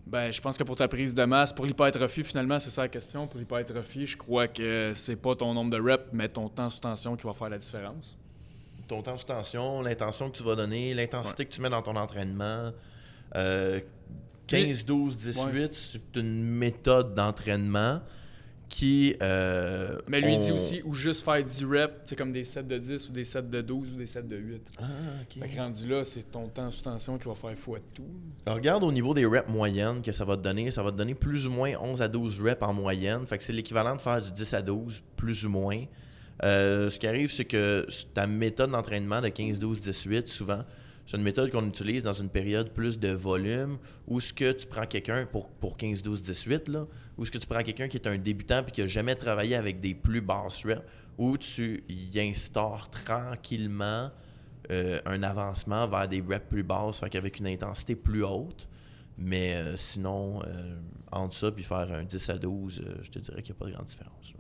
[SPEAKER 1] Ben, je pense que pour ta prise de masse, pour l'hypertrophie, finalement, c'est ça la question. Pour l'hypertrophie, je crois que c'est pas ton nombre de reps, mais ton temps sous tension qui va faire la différence.
[SPEAKER 2] Ton temps sous tension, l'intention que tu vas donner, l'intensité que tu mets dans ton entraînement. 15, 12, 18, c'est une méthode d'entraînement qui...
[SPEAKER 1] mais lui, il dit aussi, ou juste faire 10 reps, c'est comme des sets de 10 ou des sets de 12 ou des sets de 8.
[SPEAKER 2] Ah, OK.
[SPEAKER 1] Fait que rendu là, c'est ton temps sous tension qui va faire foi de tout.
[SPEAKER 2] Alors, regarde au niveau des reps moyennes que ça va te donner plus ou moins 11 à 12 reps en moyenne. Fait que c'est l'équivalent de faire du 10 à 12, plus ou moins. Ce qui arrive, c'est que ta méthode d'entraînement de 15, 12, 18, souvent, c'est une méthode qu'on utilise dans une période plus de volume, où ce que tu prends quelqu'un pour 15, 12, 18, là, ou ce que tu prends quelqu'un qui est un débutant et qui n'a jamais travaillé avec des plus basses reps, où tu y instaures tranquillement un avancement vers des reps plus basses, fait qu'avec une intensité plus haute. Mais sinon, entre ça puis faire un 10 à 12, je te dirais qu'il n'y a pas de grande différence.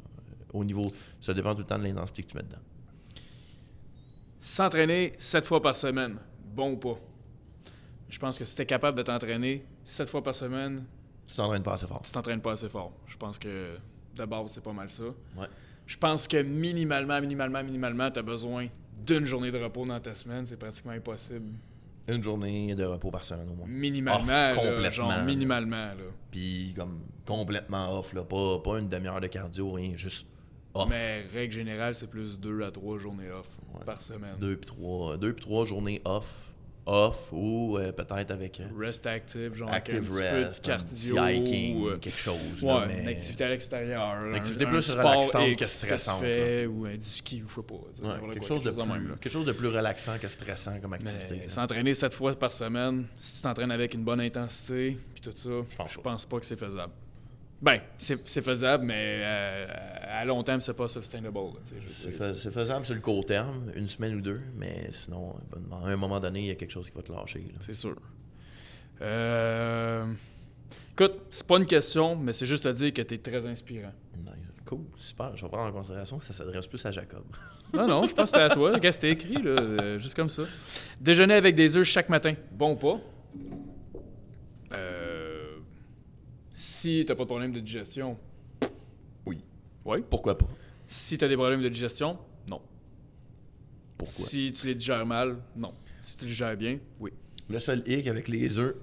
[SPEAKER 2] Au niveau, ça dépend tout le temps de l'intensité que tu mets dedans.
[SPEAKER 1] S'entraîner 7 fois par semaine, bon ou pas? Je pense que si tu es capable de t'entraîner 7 fois par semaine,
[SPEAKER 2] Tu t'entraînes pas assez fort.
[SPEAKER 1] tu t'entraînes pas assez fort. Je pense que de base, c'est pas mal ça.
[SPEAKER 2] Ouais.
[SPEAKER 1] Je pense que minimalement, tu as besoin d'une journée de repos dans ta semaine. C'est pratiquement impossible.
[SPEAKER 2] Une journée de repos par semaine au moins.
[SPEAKER 1] Minimalement,
[SPEAKER 2] Off,
[SPEAKER 1] là,
[SPEAKER 2] complètement.
[SPEAKER 1] genre minimalement. Là.
[SPEAKER 2] Puis comme complètement off, là. Pas une demi-heure de cardio, rien, juste off.
[SPEAKER 1] Mais règle générale, c'est plus 2 à 3 journées off par semaine.
[SPEAKER 2] 2 puis 3 journées off ou peut-être avec
[SPEAKER 1] Rest active, genre
[SPEAKER 2] active
[SPEAKER 1] avec un petit
[SPEAKER 2] rest,
[SPEAKER 1] peu de cardio.
[SPEAKER 2] un petit hiking,
[SPEAKER 1] ou,
[SPEAKER 2] quelque chose.
[SPEAKER 1] ouais,
[SPEAKER 2] là, mais
[SPEAKER 1] une activité à l'extérieur.
[SPEAKER 2] Une activité
[SPEAKER 1] un
[SPEAKER 2] plus
[SPEAKER 1] sport
[SPEAKER 2] relaxante
[SPEAKER 1] X
[SPEAKER 2] que stressante,
[SPEAKER 1] tu fais, ou du ski, ou je sais pas.
[SPEAKER 2] ouais, quelque chose de plus relaxant que stressant comme activité.
[SPEAKER 1] Mais s'entraîner 7 fois par semaine, si tu t'entraînes avec une bonne intensité, puis tout ça, je pense pas que c'est faisable. Ben, c'est faisable, mais à long terme, c'est pas sustainable.
[SPEAKER 2] C'est faisable sur le court terme, une semaine ou deux, mais sinon, à un moment donné, il y a quelque chose qui va te lâcher. Là.
[SPEAKER 1] C'est sûr. Écoute, c'est pas une question, mais c'est juste à dire que t'es très inspirant.
[SPEAKER 2] Cool, super. Je vais prendre en considération que ça s'adresse plus à Jacob.
[SPEAKER 1] Non, je pense que c'était à toi. Regarde, c'était écrit, là, juste comme ça. Déjeuner avec des œufs chaque matin. Bon ou pas? Si t'as pas de problème de digestion.
[SPEAKER 2] Oui.
[SPEAKER 1] Oui.
[SPEAKER 2] Pourquoi pas?
[SPEAKER 1] Si t'as des problèmes de digestion, non.
[SPEAKER 2] Pourquoi?
[SPEAKER 1] Si tu les digères mal, non. Si tu les digères bien, oui.
[SPEAKER 2] Le seul hic avec les œufs,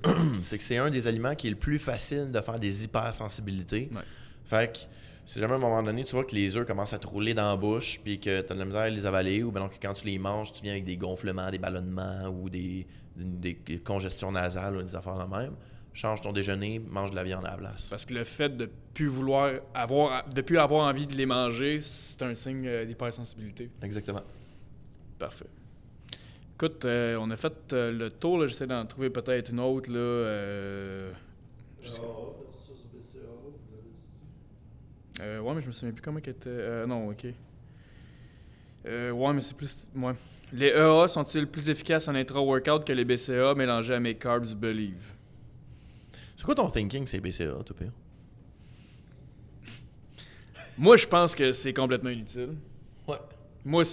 [SPEAKER 2] c'est que c'est un des aliments qui est le plus facile de faire des hypersensibilités.
[SPEAKER 1] Ouais.
[SPEAKER 2] Fait que si jamais à un moment donné, tu vois que les œufs commencent à te rouler dans la bouche puis que tu as de la misère à les avaler, ou bien donc quand tu les manges, tu viens avec des gonflements, des ballonnements ou des congestions nasales ou des affaires de même, change ton déjeuner, mange de la viande à la place.
[SPEAKER 1] Parce que le fait de plus avoir envie de les manger, c'est un signe d'hypersensibilité.
[SPEAKER 2] Exactement.
[SPEAKER 1] Parfait. Écoute, on a fait le tour, là. J'essaie d'en trouver peut-être une autre. Là,
[SPEAKER 3] versus BCA, vous l'avez dit?
[SPEAKER 1] ouais, mais je me souviens plus comment qu'elle était. Non, ok. Ouais, mais c'est plus. Ouais. Les EA sont-ils plus efficaces en intra-workout que les BCA mélangés à mes carbs Believe?
[SPEAKER 2] C'est quoi ton thinking, c'est BCA, tout pire?
[SPEAKER 1] Moi, je pense que c'est complètement inutile.
[SPEAKER 2] Ouais.
[SPEAKER 1] Moi,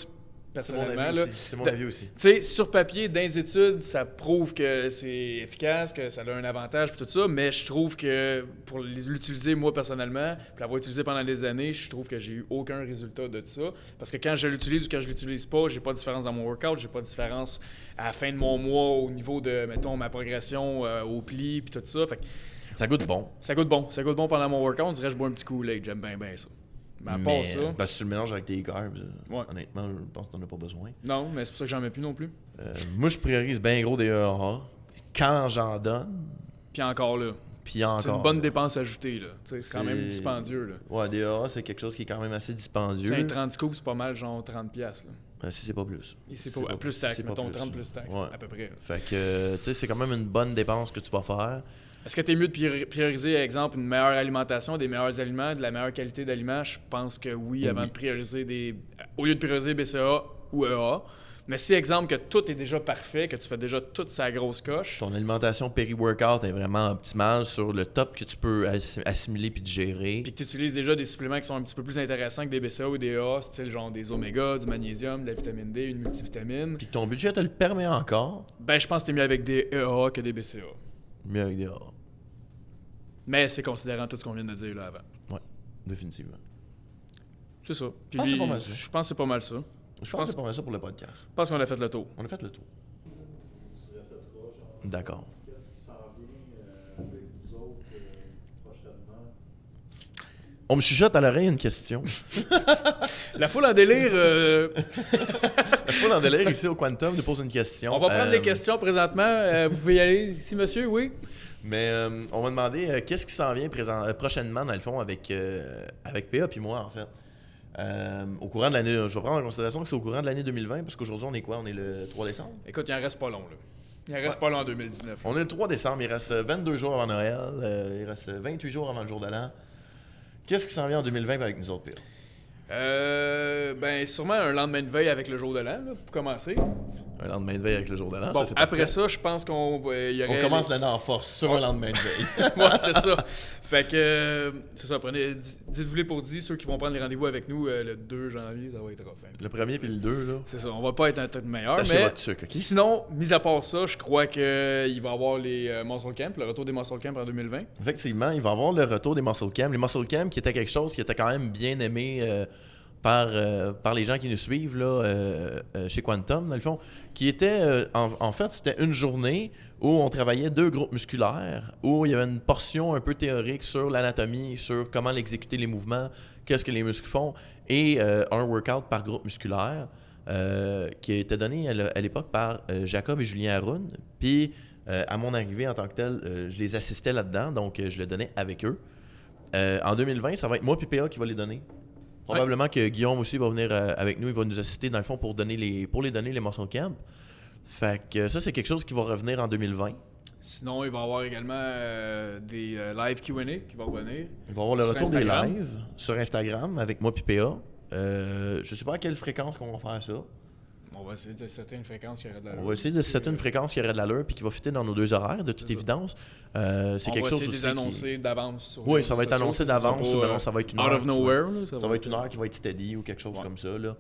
[SPEAKER 1] personnellement.
[SPEAKER 2] C'est mon avis aussi.
[SPEAKER 1] Tu sais, sur papier, dans les études, ça prouve que c'est efficace, que ça a un avantage, puis tout ça, mais je trouve que pour l'utiliser, moi, personnellement, puis l'avoir utilisé pendant des années, je trouve que j'ai eu aucun résultat de ça. Parce que quand je l'utilise ou quand je l'utilise pas, j'ai pas de différence dans mon workout, j'ai pas de différence à la fin de mon mois au niveau de, mettons, ma progression au pli, puis tout ça. Fait que
[SPEAKER 2] Ça goûte bon.
[SPEAKER 1] ça goûte bon. Ça goûte bon pendant mon workout. On dirait que je bois un petit Kool-Aid. J'aime bien ça. Mais à part ça...
[SPEAKER 2] Ben, si tu le mélanges avec tes carbs,
[SPEAKER 1] Ouais.
[SPEAKER 2] honnêtement, je pense que t'en as pas besoin.
[SPEAKER 1] Non, mais c'est pour ça que j'en mets plus non plus.
[SPEAKER 2] Moi, je priorise bien gros des EAA quand j'en donne.
[SPEAKER 1] Puis encore là.
[SPEAKER 2] Puis
[SPEAKER 1] C'est
[SPEAKER 2] encore.
[SPEAKER 1] une bonne dépense ajoutée, là. Tu sais, c'est quand
[SPEAKER 2] C'est-
[SPEAKER 1] même dispendieux, là.
[SPEAKER 2] Ouais, des EAA, c'est quelque chose qui est quand même assez dispendieux.
[SPEAKER 1] Tu sais, 30 scoops, c'est pas mal, genre 30$, là.
[SPEAKER 2] Si c'est pas plus.
[SPEAKER 1] Et c'est pas plus taxes,
[SPEAKER 2] c'est pas
[SPEAKER 1] mettons
[SPEAKER 2] plus.
[SPEAKER 1] 30 plus taxes,
[SPEAKER 2] Ouais.
[SPEAKER 1] à peu près. Là.
[SPEAKER 2] Fait que, tu sais, c'est quand même une bonne dépense que tu vas faire.
[SPEAKER 1] Est-ce que tu es mieux de prioriser, par exemple, une meilleure alimentation, des meilleurs aliments, de la meilleure qualité d'aliments? Je pense que oui, avant de prioriser au lieu de prioriser BCA ou EA. Mais si, exemple, que tout est déjà parfait, que tu fais déjà toute sa grosse coche,
[SPEAKER 2] Ton alimentation péri-workout est vraiment optimale sur le top que tu peux assimiler puis digérer.
[SPEAKER 1] puis que tu utilises déjà des suppléments qui sont un petit peu plus intéressants que des BCA ou des EA, style genre des oméga, du magnésium, de la vitamine D, une multivitamine,
[SPEAKER 2] Puis que ton budget te le permet encore,
[SPEAKER 1] ben je pense que t'es mieux avec des EA que des BCA.
[SPEAKER 2] mieux avec des EAA.
[SPEAKER 1] Mais c'est considérant tout ce qu'on vient de dire là avant.
[SPEAKER 2] Ouais, définitivement.
[SPEAKER 1] C'est ça. Puis
[SPEAKER 2] pense que c'est
[SPEAKER 1] lui,
[SPEAKER 2] pas mal ça.
[SPEAKER 1] je pense que c'est pas mal ça.
[SPEAKER 2] Je pense que c'est pas mal ça pour le podcast.
[SPEAKER 1] Je pense qu'on a fait le tour.
[SPEAKER 2] On a fait le tour.
[SPEAKER 3] Tu répéteras, genre,
[SPEAKER 2] D'accord.
[SPEAKER 3] qu'est-ce qui s'en vient avec vous autres prochainement?
[SPEAKER 2] On me chuchote à l'oreille une question.
[SPEAKER 1] La foule en délire,
[SPEAKER 2] La foule en délire ici au Quantum nous pose une question.
[SPEAKER 1] on va prendre les questions présentement. Vous pouvez y aller ici, monsieur, oui?
[SPEAKER 2] Mais on m'a demandé qu'est-ce qui s'en vient prochainement, dans le fond, avec PA puis moi, en fait. Au courant de l'année... Je vais prendre en considération que c'est au courant de l'année 2020, parce qu'aujourd'hui, on est quoi? On est le 3 décembre?
[SPEAKER 1] Écoute, il en reste pas long, là. Il en reste pas long en 2019.
[SPEAKER 2] On est le 3 décembre, il reste 22 jours avant Noël, il reste 28 jours avant le jour de l'an. Qu'est-ce qui s'en vient en 2020 avec nous autres, PA?
[SPEAKER 1] Ben, sûrement un lendemain de veille avec le jour de l'an, là, pour commencer.
[SPEAKER 2] Un lendemain de veille avec le jour de l'an,
[SPEAKER 1] Bon,
[SPEAKER 2] ça, c'est
[SPEAKER 1] après
[SPEAKER 2] parfait.
[SPEAKER 1] ça, je pense qu'on y aurait...
[SPEAKER 2] On commence l'année en force sur un lendemain de veille.
[SPEAKER 1] Ouais, c'est ça. Fait que, c'est ça, dites-vous-les pour dire, ceux qui vont prendre les rendez-vous avec nous le 2 janvier, ça va être rough. Hein.
[SPEAKER 2] Le premier puis le 2, là.
[SPEAKER 1] C'est ça, on va pas être un tas de meilleur,
[SPEAKER 2] Tâchez
[SPEAKER 1] mais
[SPEAKER 2] votre sucre, OK?
[SPEAKER 1] sinon, mis à part ça, je crois qu'il va y avoir les Muscle Camp, le retour des Muscle Camp en 2020.
[SPEAKER 2] Effectivement, il va y avoir le retour des Muscle Camp. Les Muscle Camp qui était quelque chose qui était quand même bien aimé par les gens qui nous suivent là, chez Quantum, dans le fond, qui était, en fait, c'était une journée où on travaillait 2 groupes musculaires, où il y avait une portion un peu théorique sur l'anatomie, sur comment exécuter les mouvements, qu'est-ce que les muscles font, et un workout par groupe musculaire qui a été donné à l'époque par Jacob et Julien Haroun. Puis, à mon arrivée en tant que tel, je les assistais là-dedans, donc je le donnais avec eux. En 2020, ça va être moi et PA qui va les donner. Probablement que Guillaume aussi va venir avec nous, il va nous assister dans le fond pour les donner les Muscle Camp. Fait que ça, c'est quelque chose qui va revenir en 2020.
[SPEAKER 1] Sinon, il va y avoir également des live Q&A qui vont revenir.
[SPEAKER 2] Il va y avoir le
[SPEAKER 1] Sur
[SPEAKER 2] retour des
[SPEAKER 1] Instagram.
[SPEAKER 2] lives sur Instagram avec moi et PA. Je sais pas à quelle fréquence qu'on va faire ça.
[SPEAKER 1] On va essayer de setter une fréquence qui aurait de la
[SPEAKER 2] On va essayer de setter une fréquence qui aurait de l'allure puis qui va fitter dans nos 2 horaires, de toute
[SPEAKER 1] C'est ça.
[SPEAKER 2] évidence. C'est
[SPEAKER 1] On
[SPEAKER 2] quelque
[SPEAKER 1] va
[SPEAKER 2] chose
[SPEAKER 1] essayer de
[SPEAKER 2] aussi
[SPEAKER 1] les annoncer d'avance sur les
[SPEAKER 2] Oui,
[SPEAKER 1] réseaux
[SPEAKER 2] ça va être
[SPEAKER 1] sociaux,
[SPEAKER 2] annoncé
[SPEAKER 1] ça sera
[SPEAKER 2] d'avance,
[SPEAKER 1] pas,
[SPEAKER 2] ou maintenant ça va être une
[SPEAKER 1] out
[SPEAKER 2] heure.
[SPEAKER 1] of nowhere. Là,
[SPEAKER 2] Ça va être une heure qui va être steady ou quelque chose
[SPEAKER 1] Ouais.
[SPEAKER 2] comme ça. Là.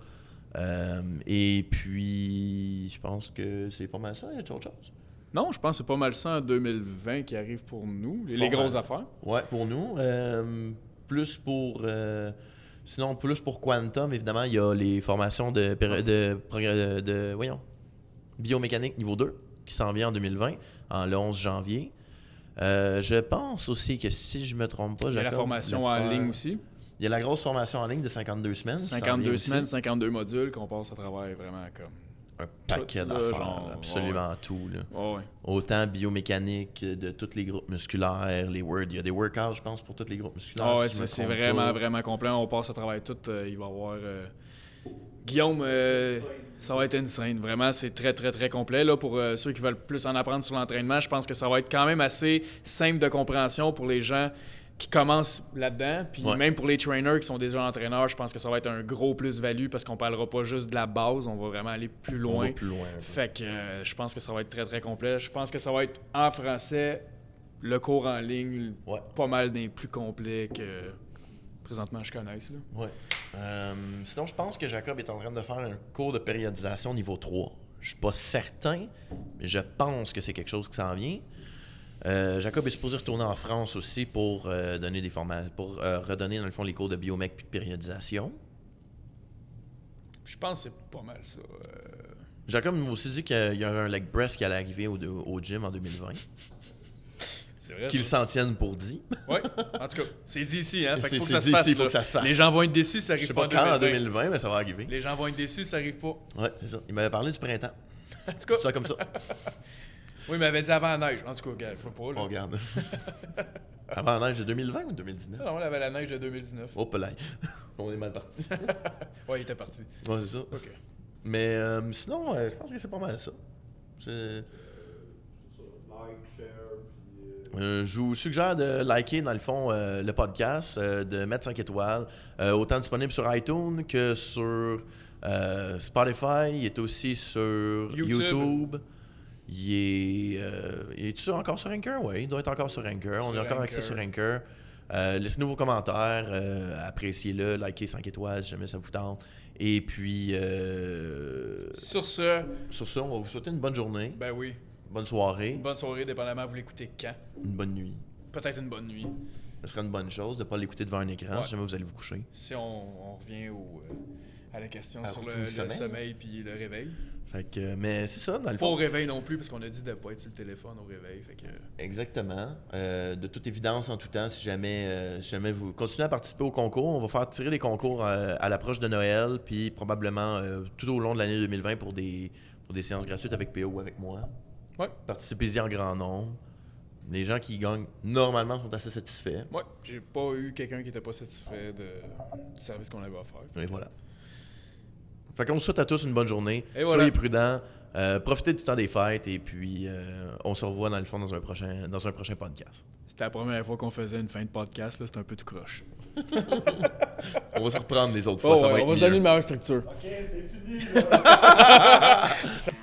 [SPEAKER 2] Et puis, je pense que c'est pas mal ça. Y a autre chose?
[SPEAKER 1] Non, je pense que c'est pas mal ça en 2020 qui arrive pour nous, les
[SPEAKER 2] Pas
[SPEAKER 1] grosses
[SPEAKER 2] mal.
[SPEAKER 1] affaires.
[SPEAKER 2] Ouais, pour nous. Plus pour... sinon, plus pour Quantum, évidemment, il y a les formations voyons, biomécanique niveau 2 qui s'en vient en 2020, le 11 janvier. Je pense aussi que si je me trompe pas,
[SPEAKER 1] Il y a la
[SPEAKER 2] Jacob
[SPEAKER 1] formation
[SPEAKER 2] voulait
[SPEAKER 1] en
[SPEAKER 2] faire-
[SPEAKER 1] ligne aussi.
[SPEAKER 2] Il y a la grosse formation en ligne de 52 semaines. qui s'en
[SPEAKER 1] 52
[SPEAKER 2] vient aussi.
[SPEAKER 1] semaines, 52 modules qu'on passe à travers vraiment comme...
[SPEAKER 2] Un paquet
[SPEAKER 1] Tout, là,
[SPEAKER 2] d'affaires,
[SPEAKER 1] genre,
[SPEAKER 2] absolument tout. Là.
[SPEAKER 1] Ouais, ouais.
[SPEAKER 2] Autant biomécanique de tous les groupes musculaires, il y a des workouts, je pense, pour tous les groupes musculaires.
[SPEAKER 1] Ah ouais,
[SPEAKER 2] si je me
[SPEAKER 1] c'est
[SPEAKER 2] trompe
[SPEAKER 1] vraiment,
[SPEAKER 2] pas.
[SPEAKER 1] vraiment complet. On passe à travers tout. Il va y avoir... Guillaume, ça va être insane. Vraiment, c'est très, très, très complet. Là, pour ceux qui veulent plus en apprendre sur l'entraînement, je pense que ça va être quand même assez simple de compréhension pour les gens qui commencent là-dedans. Puis
[SPEAKER 2] Ouais.
[SPEAKER 1] même pour les trainers qui sont déjà entraîneurs, je pense que ça va être un gros plus-value parce qu'on parlera pas juste de la base, on va vraiment aller plus
[SPEAKER 2] On
[SPEAKER 1] loin.
[SPEAKER 2] va plus loin. un peu.
[SPEAKER 1] Fait que je pense que ça va être très, très complet. Je pense que ça va être en français, le cours en ligne,
[SPEAKER 2] Ouais.
[SPEAKER 1] pas mal des plus complets que présentement je connaisse. Là.
[SPEAKER 2] Ouais. Sinon, je pense que Jacob est en train de faire un cours de périodisation niveau 3. Je suis pas certain, mais je pense que c'est quelque chose qui s'en vient. Jacob est supposé retourner en France aussi pour donner des formations, pour redonner dans le fond les cours de biomec puis de périodisation.
[SPEAKER 1] Je pense que c'est pas mal ça.
[SPEAKER 2] Jacob m'a aussi dit qu'il y a un leg press qui allait arriver au gym en 2020.
[SPEAKER 1] C'est vrai.
[SPEAKER 2] Qu'il s'en tienne pour dit.
[SPEAKER 1] Oui, en tout cas, c'est dit ici, hein. Fait qu'il faut que
[SPEAKER 2] C'est
[SPEAKER 1] ça se
[SPEAKER 2] dit
[SPEAKER 1] fasse.
[SPEAKER 2] ici, faut
[SPEAKER 1] là.
[SPEAKER 2] que ça se fasse.
[SPEAKER 1] Les gens vont être déçus, ça
[SPEAKER 2] Je
[SPEAKER 1] arrive
[SPEAKER 2] sais
[SPEAKER 1] pas
[SPEAKER 2] pas
[SPEAKER 1] en
[SPEAKER 2] quand
[SPEAKER 1] 2020.
[SPEAKER 2] en 2020, mais ça va arriver.
[SPEAKER 1] Les gens vont être déçus, ça arrive pas.
[SPEAKER 2] Ouais, c'est ça. Il m'avait parlé du printemps.
[SPEAKER 1] En tout cas,
[SPEAKER 2] Ça comme ça.
[SPEAKER 1] oui, il m'avait dit avant la neige. En tout cas, gars, je vois pas. Là.
[SPEAKER 2] On regarde. Avant la neige de 2020 ou 2019?
[SPEAKER 1] Non, on avait la neige de 2019.
[SPEAKER 2] Oh, là. On est mal parti.
[SPEAKER 1] Ouais, il était parti.
[SPEAKER 2] Ouais, c'est ça.
[SPEAKER 1] OK.
[SPEAKER 2] Mais sinon, je pense que c'est pas mal ça.
[SPEAKER 3] C'est ça, like, share, puis...
[SPEAKER 2] Je vous suggère de liker, dans le fond, le podcast, de mettre 5 étoiles. Autant disponible sur iTunes que sur Spotify. Il est aussi sur YouTube. Il est encore sur Anchor? Oui, il doit être encore sur Anchor. On a encore accès sur Anchor. Laissez-nous vos commentaires. Appréciez-le. Likez 5 étoiles si jamais ça vous tente. Et puis...
[SPEAKER 1] Sur ce,
[SPEAKER 2] on va vous souhaiter une bonne journée.
[SPEAKER 1] ben oui,
[SPEAKER 2] Bonne soirée.
[SPEAKER 1] une bonne soirée, dépendamment vous l'écoutez quand.
[SPEAKER 2] Une bonne nuit.
[SPEAKER 1] Peut-être une bonne nuit.
[SPEAKER 2] Ce serait une bonne chose de ne pas l'écouter devant un écran
[SPEAKER 1] Ouais.
[SPEAKER 2] si jamais vous allez vous coucher.
[SPEAKER 1] Si on revient à la question
[SPEAKER 2] À
[SPEAKER 1] sur
[SPEAKER 2] routine
[SPEAKER 1] le
[SPEAKER 2] du sommeil.
[SPEAKER 1] sommeil puis le réveil.
[SPEAKER 2] Fait que, mais c'est ça, dans le
[SPEAKER 1] Pas au
[SPEAKER 2] fond.
[SPEAKER 1] réveil non plus, parce qu'on a dit de pas être sur le téléphone au réveil. Fait que...
[SPEAKER 2] Exactement. De toute évidence, en tout temps, si jamais vous continuez à participer au concours, on va faire tirer des concours à l'approche de Noël, puis probablement tout au long de l'année 2020 pour des séances gratuites avec PO ou avec moi.
[SPEAKER 1] Ouais.
[SPEAKER 2] Participez-y en grand nombre. Les gens qui gagnent, normalement, sont assez satisfaits.
[SPEAKER 1] Ouais, j'ai pas eu quelqu'un qui était pas satisfait du service qu'on avait offert.
[SPEAKER 2] Et voilà. Fait qu'on vous souhaite à tous une bonne journée.
[SPEAKER 1] Et voilà.
[SPEAKER 2] Soyez prudents. Profitez du temps des fêtes et puis on se revoit dans le fond dans un prochain podcast.
[SPEAKER 1] C'était la première fois qu'on faisait une fin de podcast, là, c'était un peu tout croche.
[SPEAKER 2] On va se reprendre les autres fois, ça va être
[SPEAKER 1] on va se
[SPEAKER 2] mieux.
[SPEAKER 1] donner une meilleure structure.
[SPEAKER 3] Ok, c'est fini, là!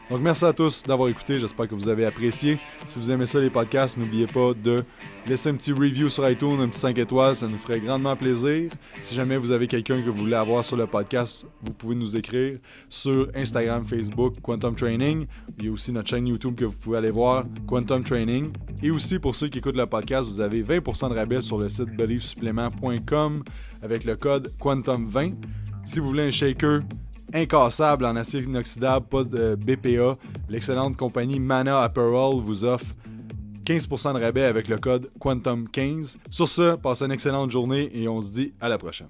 [SPEAKER 4] Donc merci à tous d'avoir écouté, j'espère que vous avez apprécié. Si vous aimez ça les podcasts, n'oubliez pas de laisser un petit review sur iTunes, un petit 5 étoiles, ça nous ferait grandement plaisir. Si jamais vous avez quelqu'un que vous voulez avoir sur le podcast, vous pouvez nous écrire sur Instagram, Facebook, Quantum Training. Il y a aussi notre chaîne YouTube que vous pouvez aller voir, Quantum Training. Et aussi pour ceux qui écoutent le podcast, vous avez 20% de rabais sur le site beliefsupplement.com avec le code Quantum20. Si vous voulez un shaker incassable en acier inoxydable, pas de BPA, l'excellente compagnie Mana Apparel vous offre 15% de rabais avec le code Quantum15. Sur ce, passez une excellente journée et on se dit à la prochaine.